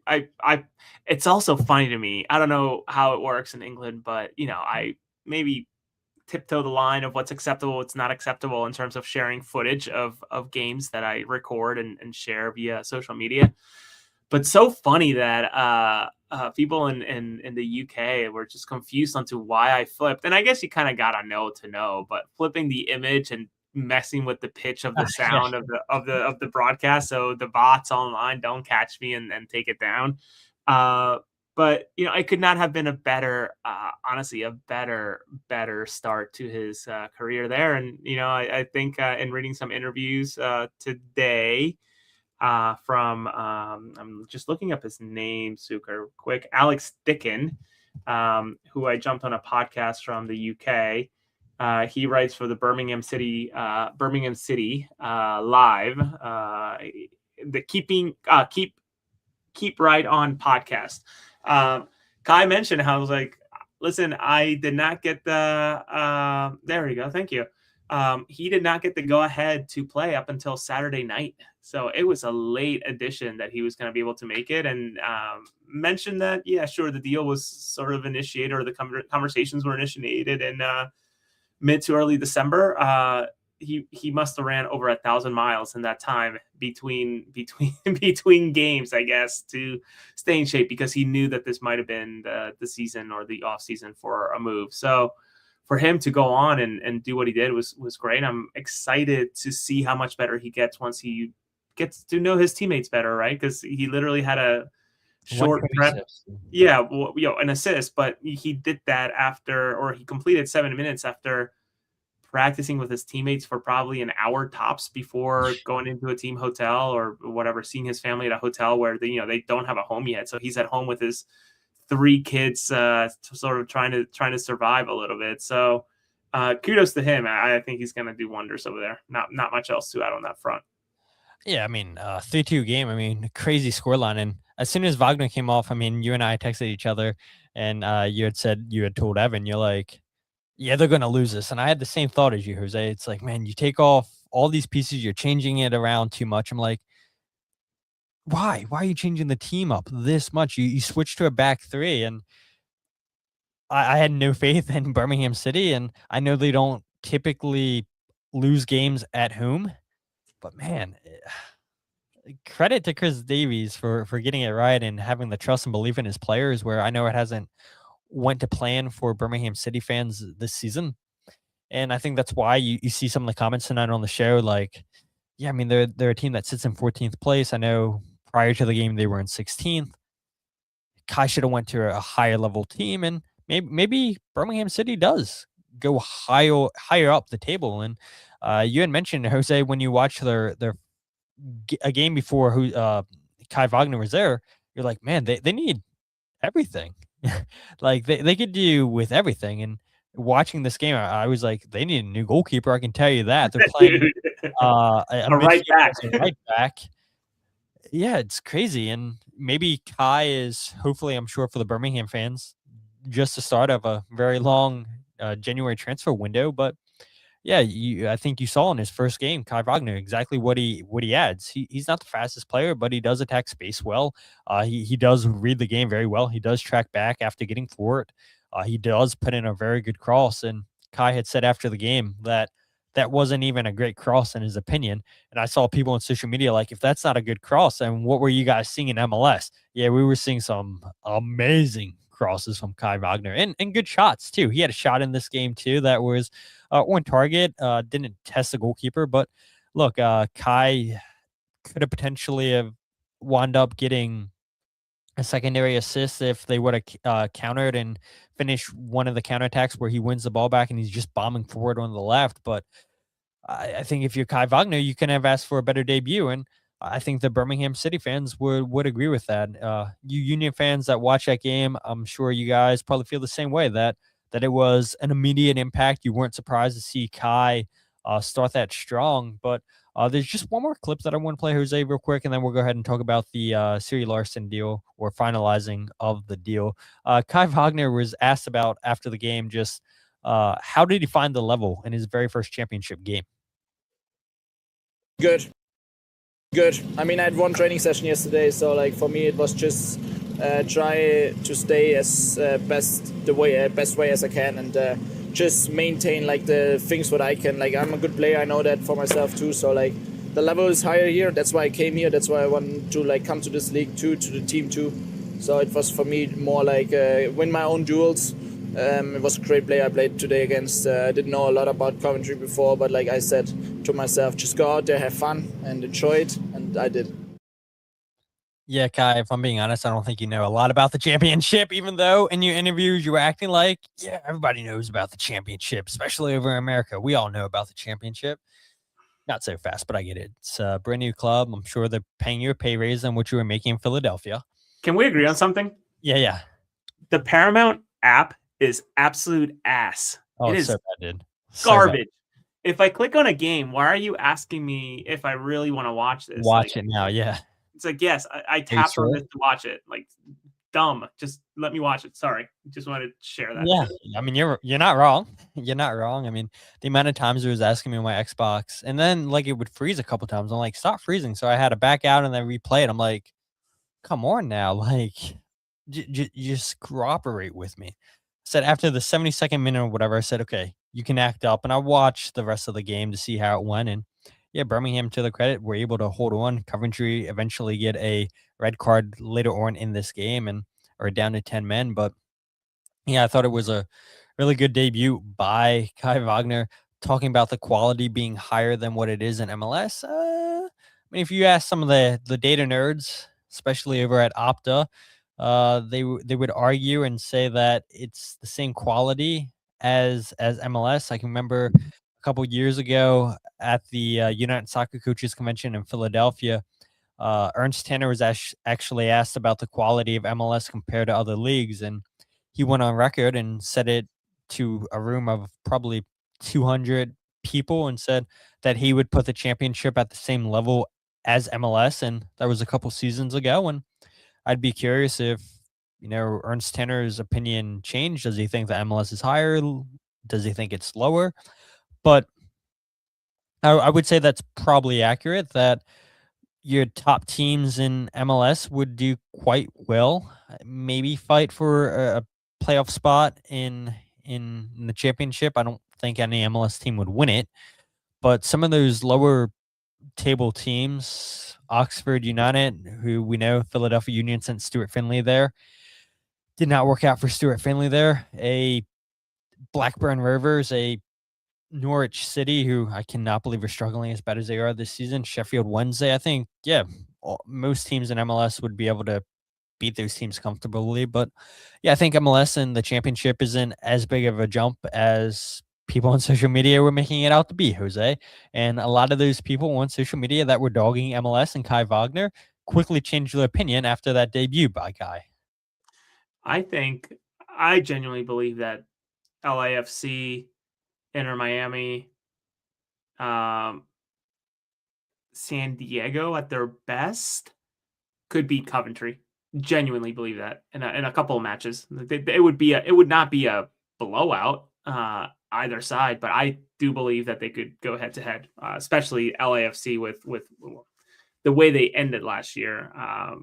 it's also funny to me. I don't know how it works in England, but I maybe tiptoe the line of what's acceptable, what's not acceptable in terms of sharing footage of games that I record and share via social media. But so funny that people in the UK were just confused onto why I flipped. And I guess you kind of gotta know to know, but flipping the image and messing with the pitch of the sound of the broadcast, so the bots online don't catch me and take it down. But it could not have been a better, honestly, a better start to his career there. And I think in reading some interviews today from I'm just looking up his name super quick, Alex Dicken, who I jumped on a podcast from the UK. He writes for the Birmingham City Live, the Keep Right On podcast. Kai mentioned how I was like, listen, I did not get the there we go, thank you. He did not get the go ahead to play up until Saturday night, so it was a late addition that he was going to be able to make it. And mentioned that, yeah, sure, the deal was sort of initiated, or the conversations were initiated in mid to early December. He must have ran over 1,000 miles in that time between games, I guess, to stay in shape, because he knew that this might have been the season or the off season for a move. So for him to go on and do what he did was great. I'm excited to see how much better he gets once he gets to know his teammates better, right? Because he literally had a short prep. Yeah, well, an assist, but he did that after, or he completed 7 minutes after practicing with his teammates for probably an hour tops before going into a team hotel or whatever, seeing his family at a hotel where they don't have a home yet. So he's at home with his 3 kids, sort of trying to survive a little bit. So kudos to him. I think he's going to do wonders over there. Not much else to add on that front. Yeah, I mean, 3-2 game. I mean, crazy scoreline. And as soon as Wagner came off, I mean, you and I texted each other, and you had told Evan, you're like, yeah, they're going to lose this. And I had the same thought as you, Jose. It's like, man, you take off all these pieces, you're changing it around too much. I'm like, why? Why are you changing the team up this much? You switched to a back 3, and I had no faith in Birmingham City, and I know they don't typically lose games at home, but man, credit to Chris Davies for getting it right and having the trust and belief in his players, where I know it hasn't went to plan for Birmingham City fans this season. And I think that's why you see some of the comments tonight on the show, like, yeah, I mean, they're a team that sits in 14th place. I know prior to the game they were in 16th. Kai should have went to a higher level team, and maybe Birmingham City does go higher up the table. And you had mentioned, Jose, when you watch a game before Kai Wagner was there, you're like, man, they need everything. Like they could do with everything. And watching this game, I was like, they need a new goalkeeper. I can tell you that. They're playing a right back. Yeah, it's crazy. And maybe Kai is, hopefully, I'm sure for the Birmingham fans, just the start of a very long January transfer window. But yeah, I think you saw in his first game, Kai Wagner, exactly what he adds. He's not the fastest player, but he does attack space well. He does read the game very well. He does track back after getting forward. He does put in a very good cross. And Kai had said after the game that wasn't even a great cross in his opinion. And I saw people on social media like, if that's not a good cross, then what were you guys seeing in MLS? Yeah, we were seeing some amazing crosses from Kai Wagner and good shots too. He had a shot in this game too that was on target, didn't test the goalkeeper. But look, Kai could have potentially have wound up getting a secondary assist if they would have countered and finished one of the counterattacks where he wins the ball back and he's just bombing forward on the left. But I think if you're Kai Wagner, you can have asked for a better debut. And I think the Birmingham City fans would agree with that. You Union fans that watch that game, I'm sure you guys probably feel the same way, that it was an immediate impact. You weren't surprised to see Kai start that strong. But there's just one more clip that I want to play, Jose, real quick, and then we'll go ahead and talk about the Sery Larsen deal, or finalizing of the deal. Kai Wagner was asked about after the game, just how did he find the level in his very first championship game? Good. I mean, I had one training session yesterday, so like for me it was just try to stay as best way as I can, and just maintain like the things what I can. Like, I'm a good player, I know that for myself too. So like the level is higher here. That's why I came here. That's why I want to like come to this league too, to the team too. So it was for me more like win my own duels. It was a great play I played today against. I didn't know a lot about Coventry before, but like I said to myself, just go out there, have fun, and enjoy it, and I did. Yeah, Kai, if I'm being honest, I don't think you know a lot about the championship, even though in your interviews you were acting like, yeah, everybody knows about the championship, especially over in America. We all know about the championship. Not so fast, but I get it. It's a brand new club. I'm sure they're paying you a pay raise than what you were making in Philadelphia. Can we agree on something? Yeah. The Paramount app is absolute ass. Oh, it it's is so bad, dude. So garbage. If I click on a game, why are you asking me if I really want to watch this? Watch it now, yeah. It's like, yes, I tapped on sure? this to watch it. Like, dumb. Just let me watch it. Sorry. Just wanted to share that. Yeah, I mean, you're not wrong. You're not wrong. I mean, the amount of times it was asking me on my Xbox, and then like it would freeze a couple times. I'm like, stop freezing. So I had to back out and then replay it. I'm like, come on now, like, just cooperate with me. I said after the 72nd minute or whatever, I said, okay, you can act up, and I watched the rest of the game to see how it went. And yeah, Birmingham, to the credit, were able to hold on. Coventry eventually get a red card later on in this game and are down to 10 men, but yeah, I thought it was a really good debut by Kai Wagner, talking about the quality being higher than what it is in MLS. I mean, if you ask some of the data nerds, especially over at Opta, they would argue and say that it's the same quality as MLS. I can remember a couple years ago at the United Soccer Coaches Convention in Philadelphia. Ernst Tanner was actually asked about the quality of MLS compared to other leagues, and he went on record and said it to a room of probably 200 people and said that he would put the championship at the same level as MLS. And that was a couple seasons ago. And I'd be curious if, Ernst Tanner's opinion changed. Does he think the MLS is higher? Does he think it's lower? But I would say that's probably accurate, that your top teams in MLS would do quite well, maybe fight for a playoff spot in the championship. I don't think any MLS team would win it, but some of those lower table teams, Oxford United, who we know Philadelphia Union sent Stuart Finley there, did not work out for Stuart Finley there. A Blackburn Rovers, a Norwich City, who I cannot believe are struggling as bad as they are this season. Sheffield Wednesday, I think, yeah, most teams in MLS would be able to beat those teams comfortably. But yeah, I think MLS and the championship isn't as big of a jump as people on social media were making it out to be, Jose. And a lot of those people on social media that were dogging MLS and Kai Wagner quickly changed their opinion after that debut by Kai. I genuinely believe that LAFC, Inter Miami, San Diego at their best could beat Coventry. Genuinely believe that in a couple of matches. It would not be a blowout either side, but I do believe that they could go head to head, especially LAFC with the way they ended last year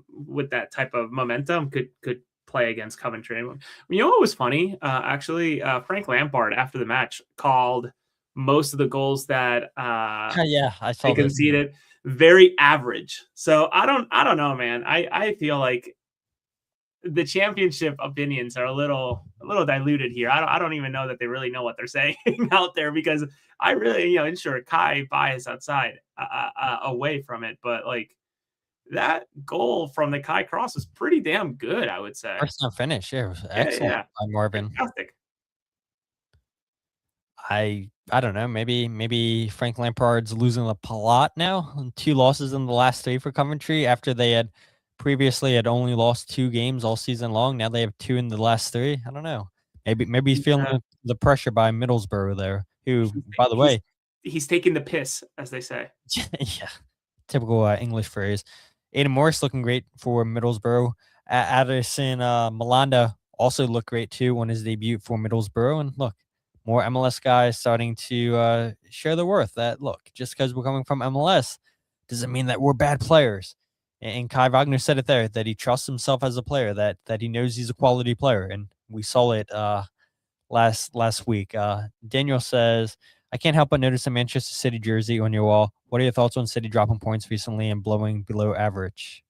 with that type of momentum could play against Coventry. You know what was funny? Actually, Frank Lampard after the match called most of the goals that yeah, I saw they conceded very average. So I don't know, man. I feel like the championship opinions are a little diluted here. I don't even know that they really know what they're saying out there, because I really, sure, Kai bias outside away from it, but like that goal from the Kai cross was pretty damn good, I would say. First time finish, yeah, it was excellent by Marvin. Fantastic. I don't know. Maybe Frank Lampard's losing the plot now. 2 losses in the last 3 for Coventry after they had previously only lost 2 games all season long. Now they have 2 in the last 3. I don't know. Maybe he's feeling the pressure by Middlesbrough there, who, by the way, he's taking the piss, as they say. Yeah, typical English phrase. Aiden Morris looking great for Middlesbrough. Addison Malanda also looked great too on his debut for Middlesbrough. And look, more MLS guys starting to share their worth. That look, just because we're coming from MLS doesn't mean that we're bad players. And Kai Wagner said it there, that he trusts himself as a player, that he knows he's a quality player, and we saw it last week. Daniel says, I can't help but notice a Manchester City jersey on your wall. What are your thoughts on City dropping points recently and playing below average?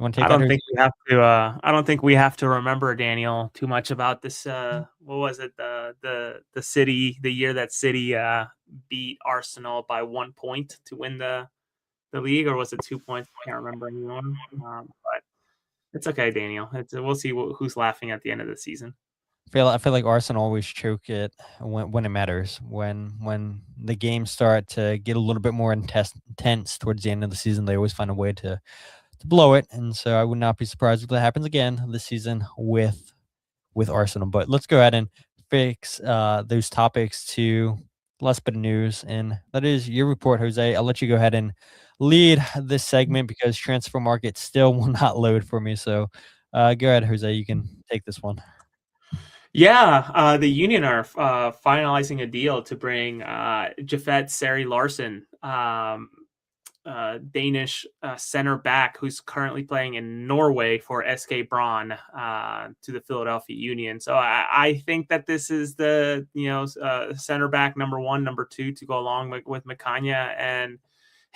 want to take I that? don't think we have to. I don't think we have to remember, Daniel, too much about this. What was it? The City, the year that City beat Arsenal by 1 point to win the league, or was it 2 points? I can't remember anymore. But it's okay, Daniel. We'll see who's laughing at the end of the season. I feel like Arsenal always choke it when it matters. When the games start to get a little bit more intense towards the end of the season, they always find a way to blow it. And so I would not be surprised if that happens again this season with Arsenal. But let's go ahead and fix those topics to the last bit of news, and that is your report, Jose. I'll let you go ahead and lead this segment because transfer market still will not load for me. So go ahead, Jose. You can take this one. Yeah, the Union are finalizing a deal to bring Jafet Sery Larsen, Danish center back who's currently playing in Norway for SK Brann, to the Philadelphia Union. So I think that this is the center back number 1, number 2 to go along with Macania and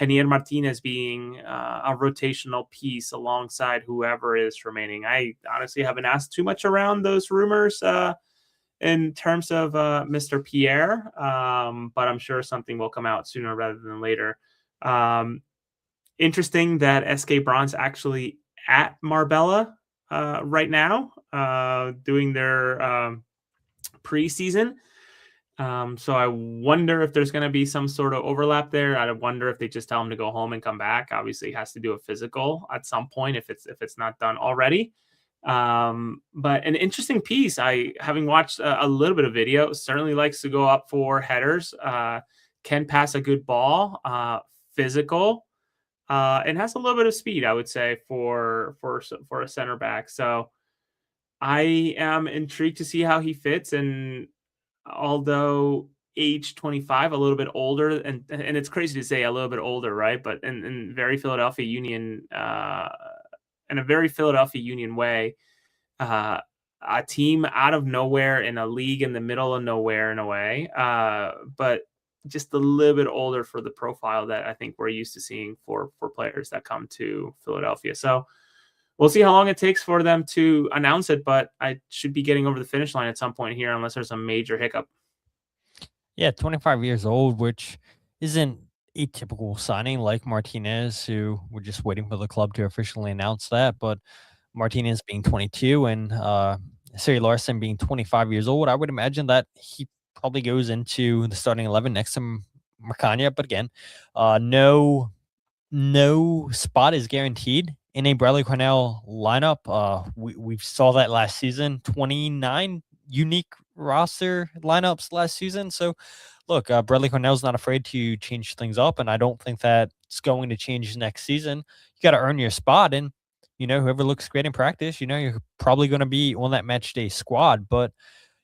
Henier Martinez being a rotational piece alongside whoever is remaining. I honestly haven't asked too much around those rumors in terms of Mr. Pierre, but I'm sure something will come out sooner rather than later. Interesting that SK Bronn's actually at Marbella right now, doing their preseason. So I wonder if there's going to be some sort of overlap there. I wonder if they just tell him to go home and come back. Obviously, he has to do a physical at some point if it's not done already. But an interesting piece. Having watched a little bit of video, certainly likes to go up for headers. Can pass a good ball. Physical. And has a little bit of speed, I would say, for a center back. So I am intrigued to see how he fits. And although age 25, a little bit older, and it's crazy to say a little bit older, right? But in very Philadelphia Union, in a very Philadelphia Union way, a team out of nowhere in a league in the middle of nowhere in a way, but just a little bit older for the profile that I think we're used to seeing for players that come to Philadelphia. So we'll see how long it takes for them to announce it, but I should be getting over the finish line at some point here, unless there's a major hiccup. Yeah, 25 years old, which isn't a typical signing like Martinez, who we're just waiting for the club to officially announce that. But Martinez being 22 and Sery Larsen being 25 years old, I would imagine that he probably goes into the starting 11 next to Macania. But again, no spot is guaranteed in a Bradley Cornell lineup. We saw that last season, 29 unique roster lineups last season. So look, Bradley Cornell's not afraid to change things up, and I don't think that it's going to change next season. You got to earn your spot, and whoever looks great in practice, you're probably going to be on that match day squad. But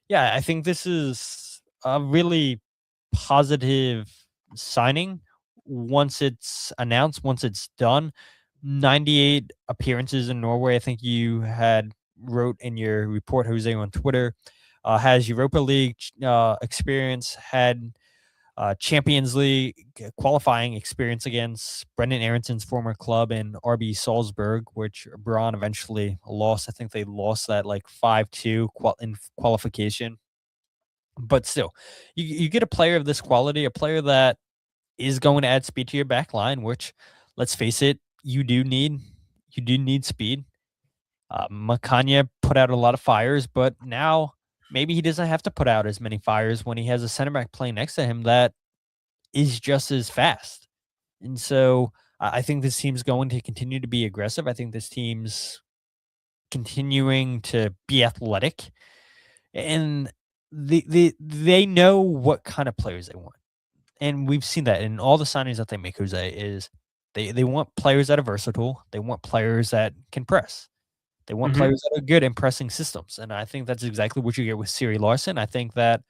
yeah, I think this is a really positive signing once it's announced, once it's done. 98 appearances in Norway. I think you had wrote in your report, Jose, on Twitter. Has Europa League experience, had Champions League qualifying experience against Brendan Aronson's former club in RB Salzburg, which Brann eventually lost. I think they lost that like 5-2 in qualification. But still, you get a player of this quality, a player that is going to add speed to your back line, which, let's face it, you do need speed. Macania put out a lot of fires, but now maybe he doesn't have to put out as many fires when he has a center back playing next to him that is just as fast. And so I think this team's going to continue to be aggressive. I think this team's continuing to be athletic, and they know what kind of players they want. And we've seen that in all the signings that they make, Jose, is they want players that are versatile. They want players that can press. They want players that are good in pressing systems. And I think that's exactly what you get with Sery Larsen. I think that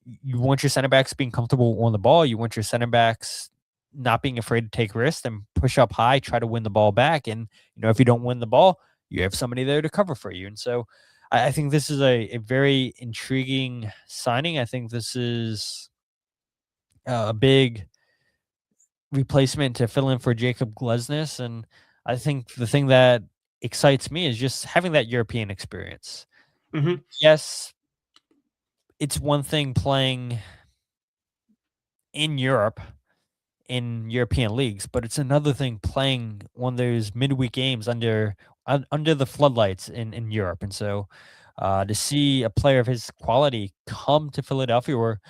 you want your center backs being comfortable on the ball. You want your center backs not being afraid to take risks and push up high, try to win the ball back. And, if you don't win the ball, you have somebody there to cover for you. And so I think this is a very intriguing signing. I think this is a big replacement to fill in for Jacob Glesnes. And I think the thing that excites me is just having that European experience. Hmm. Yes, it's one thing playing in Europe in European leagues, but it's another thing playing one of those midweek games under the floodlights in Europe. And so to see a player of his quality come to Philadelphia or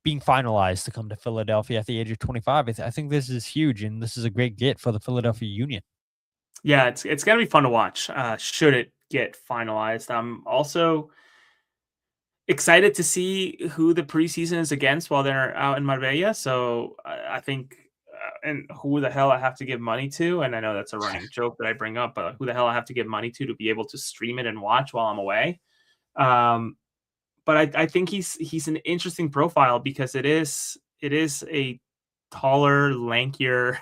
being finalized to come to Philadelphia at the age of 25, I think this is huge, and this is a great get for the Philadelphia Union. Yeah, it's gonna be fun to watch. Should it get finalized? I'm also excited to see who the preseason is against while they're out in Marbella. So I think, and who the hell I have to give money to. And I know that's a running joke that I bring up, but who the hell I have to give money to be able to stream it and watch while I'm away. Um, but I think he's an interesting profile because it is a taller, lankier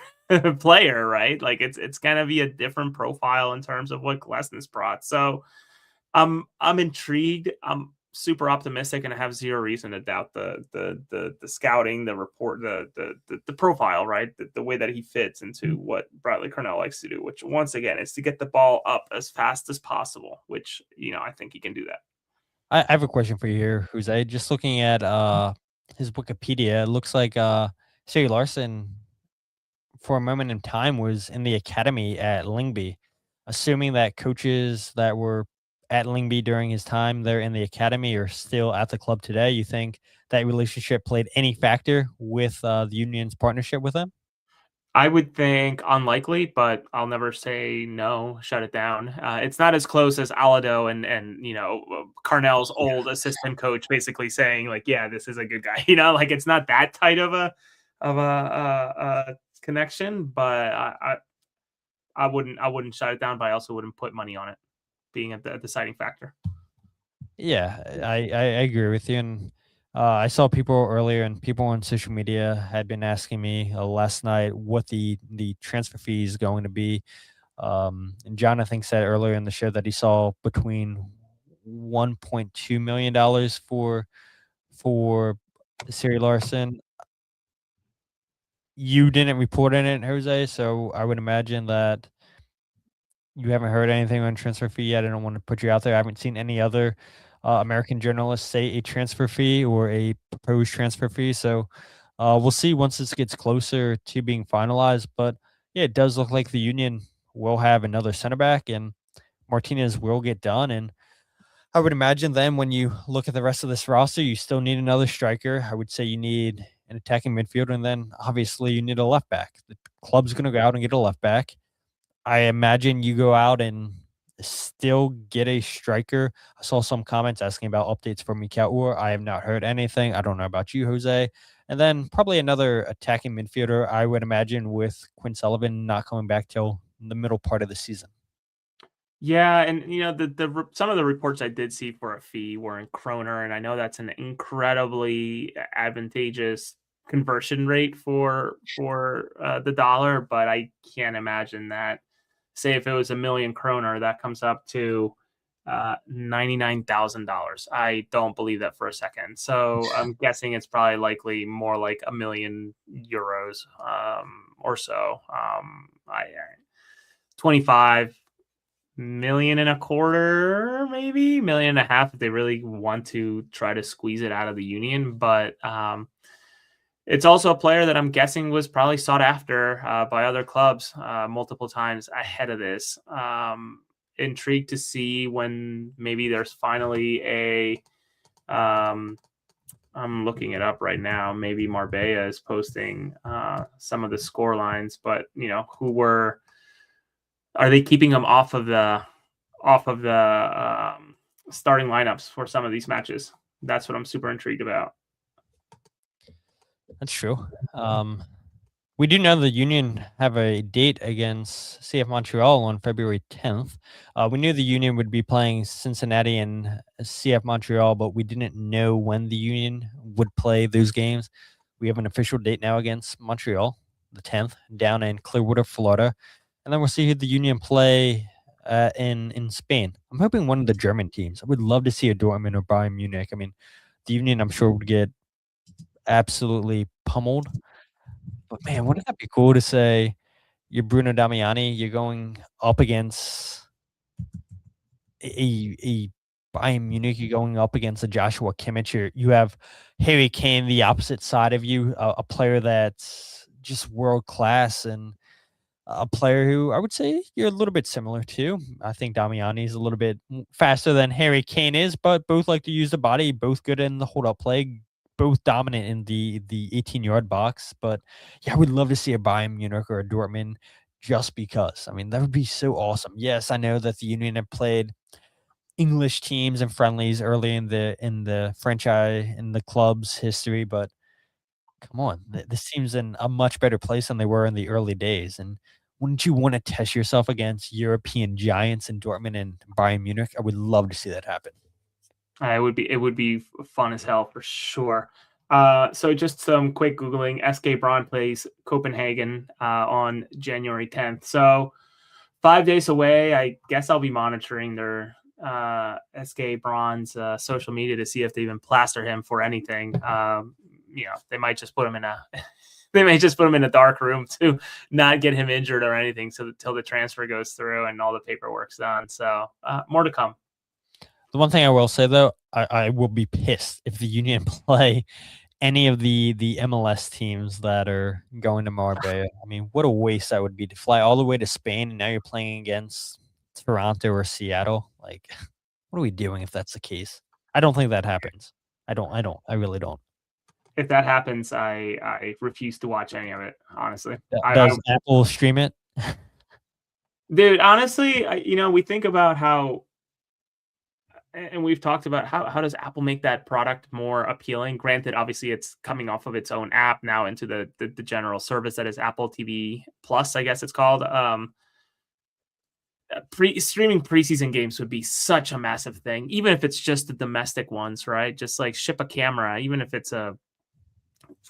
player, right? Like it's gonna be a different profile in terms of what Glesnes brought. So I'm intrigued. I'm super optimistic, and I have zero reason to doubt the scouting, the report, the profile, right? The way that he fits into what Bradley Cornell likes to do, which once again is to get the ball up as fast as possible. Which I think he can do that. I have a question for you here, Jose. Just looking at his Wikipedia, it looks like Sery Larsen for a moment in time was in the academy at Lingby. Assuming that coaches that were at Lingby during his time there in the academy are still at the club today, you think that relationship played any factor with the Union's partnership with him? I would think unlikely, but I'll never say no. Shut it down. It's not as close as Alado and Carnell's old assistant coach basically saying like, yeah, this is a good guy. Like it's not that tight of a connection, but I wouldn't shut it down, but I also wouldn't put money on it being a deciding factor. Yeah, I agree with you. And I saw people earlier, and people on social media had been asking me last night what the transfer fee is going to be. And John, I think, said earlier in the show that he saw between $1.2 million for Siri Larson. You didn't report on it, Jose, so I would imagine that you haven't heard anything on transfer fee yet. I don't want to put you out there. I haven't seen any other American journalists say a transfer fee or a proposed transfer fee. So we'll see once this gets closer to being finalized. But yeah, it does look like the Union will have another center back and Martinez will get done. And I would imagine then when you look at the rest of this roster, you still need another striker. I would say you need an attacking midfielder, and then obviously you need a left back. The club's going to go out and get a left back. I imagine you go out and still get a striker. I saw some comments asking about updates for Mikaur. I have not heard anything. I don't know about you, Jose. And then probably another attacking midfielder, I would imagine, with Quinn Sullivan not coming back till the middle part of the season. Yeah, and some of the reports I did see for a fee were in kroner, and I know that's an incredibly advantageous conversion rate for the dollar, but I can't imagine that. Say if it was 1 million kroner, that comes up to $99,000. I don't believe that for a second. So I'm guessing it's probably likely more like 1 million euros or so. 25 million and a quarter, maybe 1.5 million if they really want to try to squeeze it out of the Union. But it's also a player that I'm guessing was probably sought after by other clubs multiple times ahead of this. Intrigued to see when maybe there's finally a. I'm looking it up right now. Maybe Marbella is posting some of the score lines, but are they keeping them off of the starting lineups for some of these matches? That's what I'm super intrigued about. That's true. We do know the Union have a date against CF Montreal on February 10th. We knew the Union would be playing Cincinnati and CF Montreal, but we didn't know when the Union would play those games. We have an official date now against Montreal, the 10th, down in Clearwater, Florida. And then we'll see who the Union play in Spain. I'm hoping one of the German teams. I would love to see a Dortmund or Bayern Munich. I mean, the Union, I'm sure, would get absolutely pummeled. But man, wouldn't that be cool to say, you're Bruno Damiani. You're going up against a Bayern Munich. You're going up against a Joshua Kimmich. You have Harry Kane, the opposite side of you, a player that's just world class, and a player who I would say you're a little bit similar to. I think Damiani is a little bit faster than Harry Kane is, but both like to use the body, both good in the hold up play, both dominant in the 18-yard box. But yeah, I would love to see a Bayern Munich or a Dortmund just because. I mean, that would be so awesome. Yes, I know that the Union have played English teams and friendlies early in the franchise in the club's history, but come on, this team's in a much better place than they were in the early days. And wouldn't you want to test yourself against European giants in Dortmund and Bayern Munich? I would love to see that happen. It would be fun as hell for sure. So just some quick Googling. SK Braun plays Copenhagen on January 10th. So 5 days away. I guess I'll be monitoring their SK Braun's social media to see if they even plaster him for anything. They might just put him in a dark room to not get him injured or anything. So until the transfer goes through and all the paperwork's done. So more to come. The one thing I will say though, I will be pissed if the Union play any of the MLS teams that are going to Marbella. I mean, what a waste that would be to fly all the way to Spain and now you're playing against Toronto or Seattle. Like, what are we doing if that's the case? I don't think that happens. I really don't. If that happens, I refuse to watch any of it, honestly. Does Apple stream it? Dude, honestly, we think about how, and we've talked about how does Apple make that product more appealing? Granted, obviously, it's coming off of its own app now into the general service that is Apple TV Plus, I guess it's called. Streaming preseason games would be such a massive thing, even if it's just the domestic ones, right? Just like ship a camera, even if it's a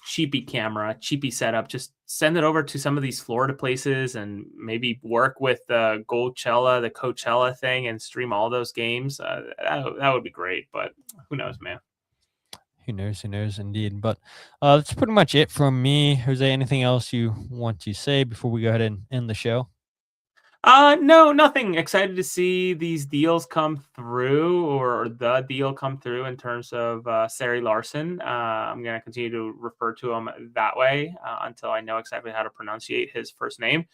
cheapy setup, just send it over to some of these Florida places and maybe work with the Coachella thing and stream all those games. That would be great, but who knows, man? Who knows indeed. But that's pretty much it from me. Jose, anything else you want to say before we go ahead and end the show? No, nothing. Excited to see these deals come through, or the deal come through in terms of Sery Larsen. I'm going to continue to refer to him that way until I know exactly how to pronunciate his first name.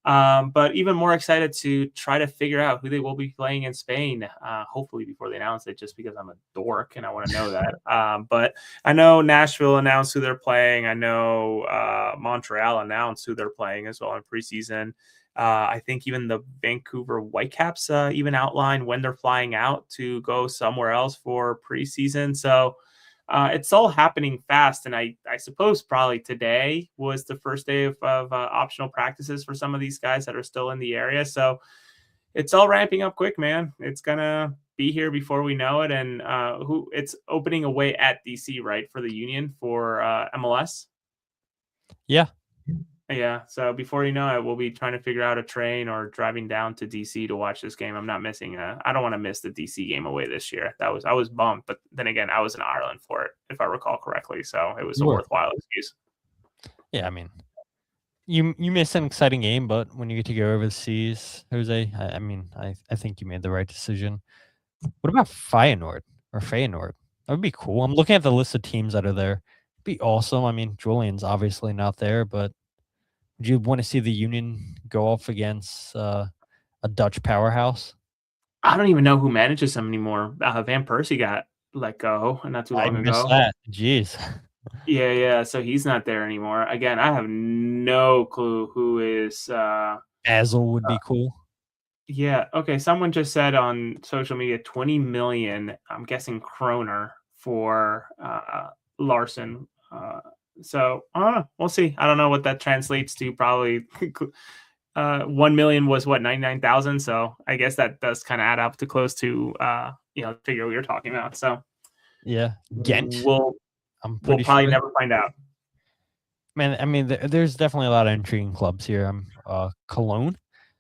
But even more excited to try to figure out who they will be playing in Spain, hopefully before they announce it, just because I'm a dork and I want to know that. But I know Nashville announced who they're playing. I know Montreal announced who they're playing as well in preseason. I think even the Vancouver Whitecaps even outlined when they're flying out to go somewhere else for preseason. So it's all happening fast. And I suppose probably today was the first day of optional practices for some of these guys that are still in the area. So it's all ramping up quick, man. It's going to be here before we know it. And it's opening away at DC, right, for the Union for MLS? Yeah. Yeah, so before you know it, we'll be trying to figure out a train or driving down to DC to watch this game. I'm not missing I don't want to miss the DC game away this year. I was bummed, but then again, I was in Ireland for it, if I recall correctly. So it was a worthwhile excuse. Yeah, I mean, you missed an exciting game, but when you get to go overseas, Jose, I think you made the right decision. What about Feyenoord? That would be cool. I'm looking at the list of teams that are there. It'd be awesome. I mean, Julian's obviously not there, but would you want to see the Union go off against a Dutch powerhouse? I don't even know who manages them anymore. Van Persie got let go not too long ago. I missed that. Jeez. Yeah. So he's not there anymore. Again, I have no clue who is. Basel would be cool. Yeah. Okay. Someone just said on social media 20 million. I'm guessing kroner for Larsen. So we'll see. I don't know what that translates to. Probably 1 million was what, 99,000. So I guess that does kind of add up to close to the figure we were talking about. So yeah, Ghent. We'll probably never find out. Man, I mean, there's definitely a lot of intriguing clubs here. Cologne.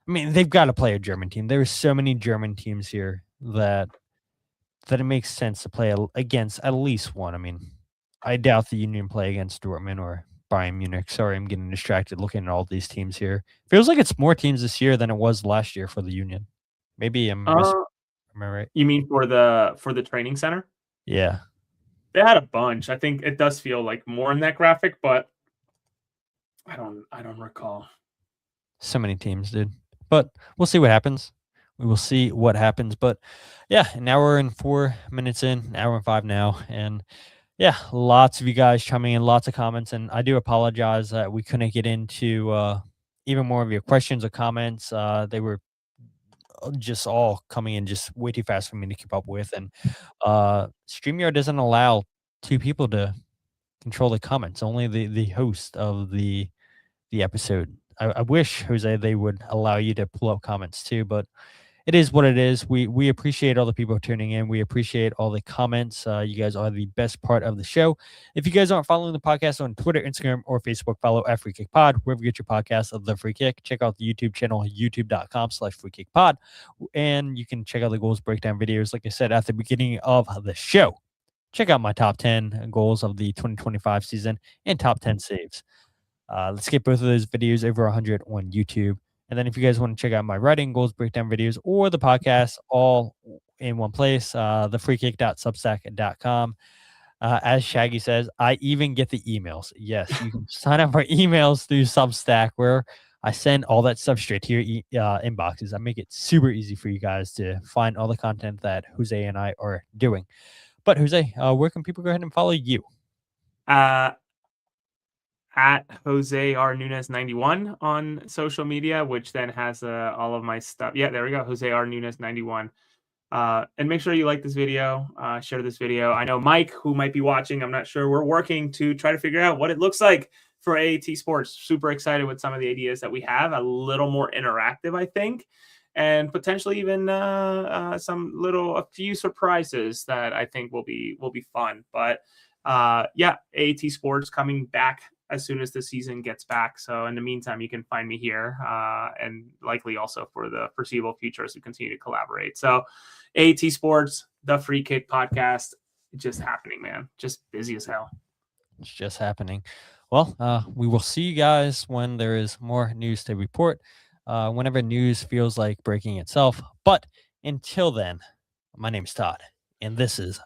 I mean, they've got to play a German team. There are so many German teams here that it makes sense to play against at least one. I mean, I doubt the Union play against Dortmund or Bayern Munich. Sorry, I'm getting distracted looking at all these teams here. Feels like it's more teams this year than it was last year for the Union. Maybe am I right? You mean for the training center? Yeah. They had a bunch. I think it does feel like more in that graphic, but I don't recall. So many teams, dude. But we'll see what happens. We will see what happens. But yeah, an hour and 4 minutes in, an hour and 5 now. And yeah, lots of you guys chiming in, lots of comments. And I do apologize that we couldn't get into even more of your questions or comments. They were just all coming in just way too fast for me to keep up with. And StreamYard doesn't allow two people to control the comments, only the host of the episode. I wish, Jose, they would allow you to pull up comments too, but it is what it is. We appreciate all the people tuning in. We appreciate all the comments. You guys are the best part of the show. If you guys aren't following the podcast on Twitter, Instagram, or Facebook, follow at Free Kick Pod, wherever you get your podcast of The Free Kick. Check out the YouTube channel, youtube.com/Free Kick Pod. And you can check out the goals breakdown videos, like I said, at the beginning of the show. Check out my top 10 goals of the 2025 season and top 10 saves. Let's get both of those videos over 100 on YouTube. And then if you guys want to check out my writing, goals breakdown videos, or the podcast all in one place, thefreekick.substack.com. As Shaggy says, I even get the emails. Yes, you can sign up for emails through Substack, where I send all that stuff straight to your inboxes. I make it super easy for you guys to find all the content that Jose and I are doing. But Jose, where can people go ahead and follow you? At Jose R. Nunez 91 on social media, which then has all of my stuff. Yeah, there we go. Jose R. Nunez 91. And make sure you like this video, share this video. I know Mike, who might be watching, I'm not sure. We're working to try to figure out what it looks like for AAT Sports. Super excited with some of the ideas that we have. A little more interactive, I think, and potentially even a few surprises that I think will be fun. But yeah, AAT Sports coming back as soon as the season gets back. So in the meantime, you can find me here and likely also for the foreseeable future as we continue to collaborate. So AAT Sports, the Free Kick podcast, just happening, man. Just busy as hell. It's just happening. Well, we will see you guys when there is more news to report, whenever news feels like breaking itself. But until then, my name is Todd, and this is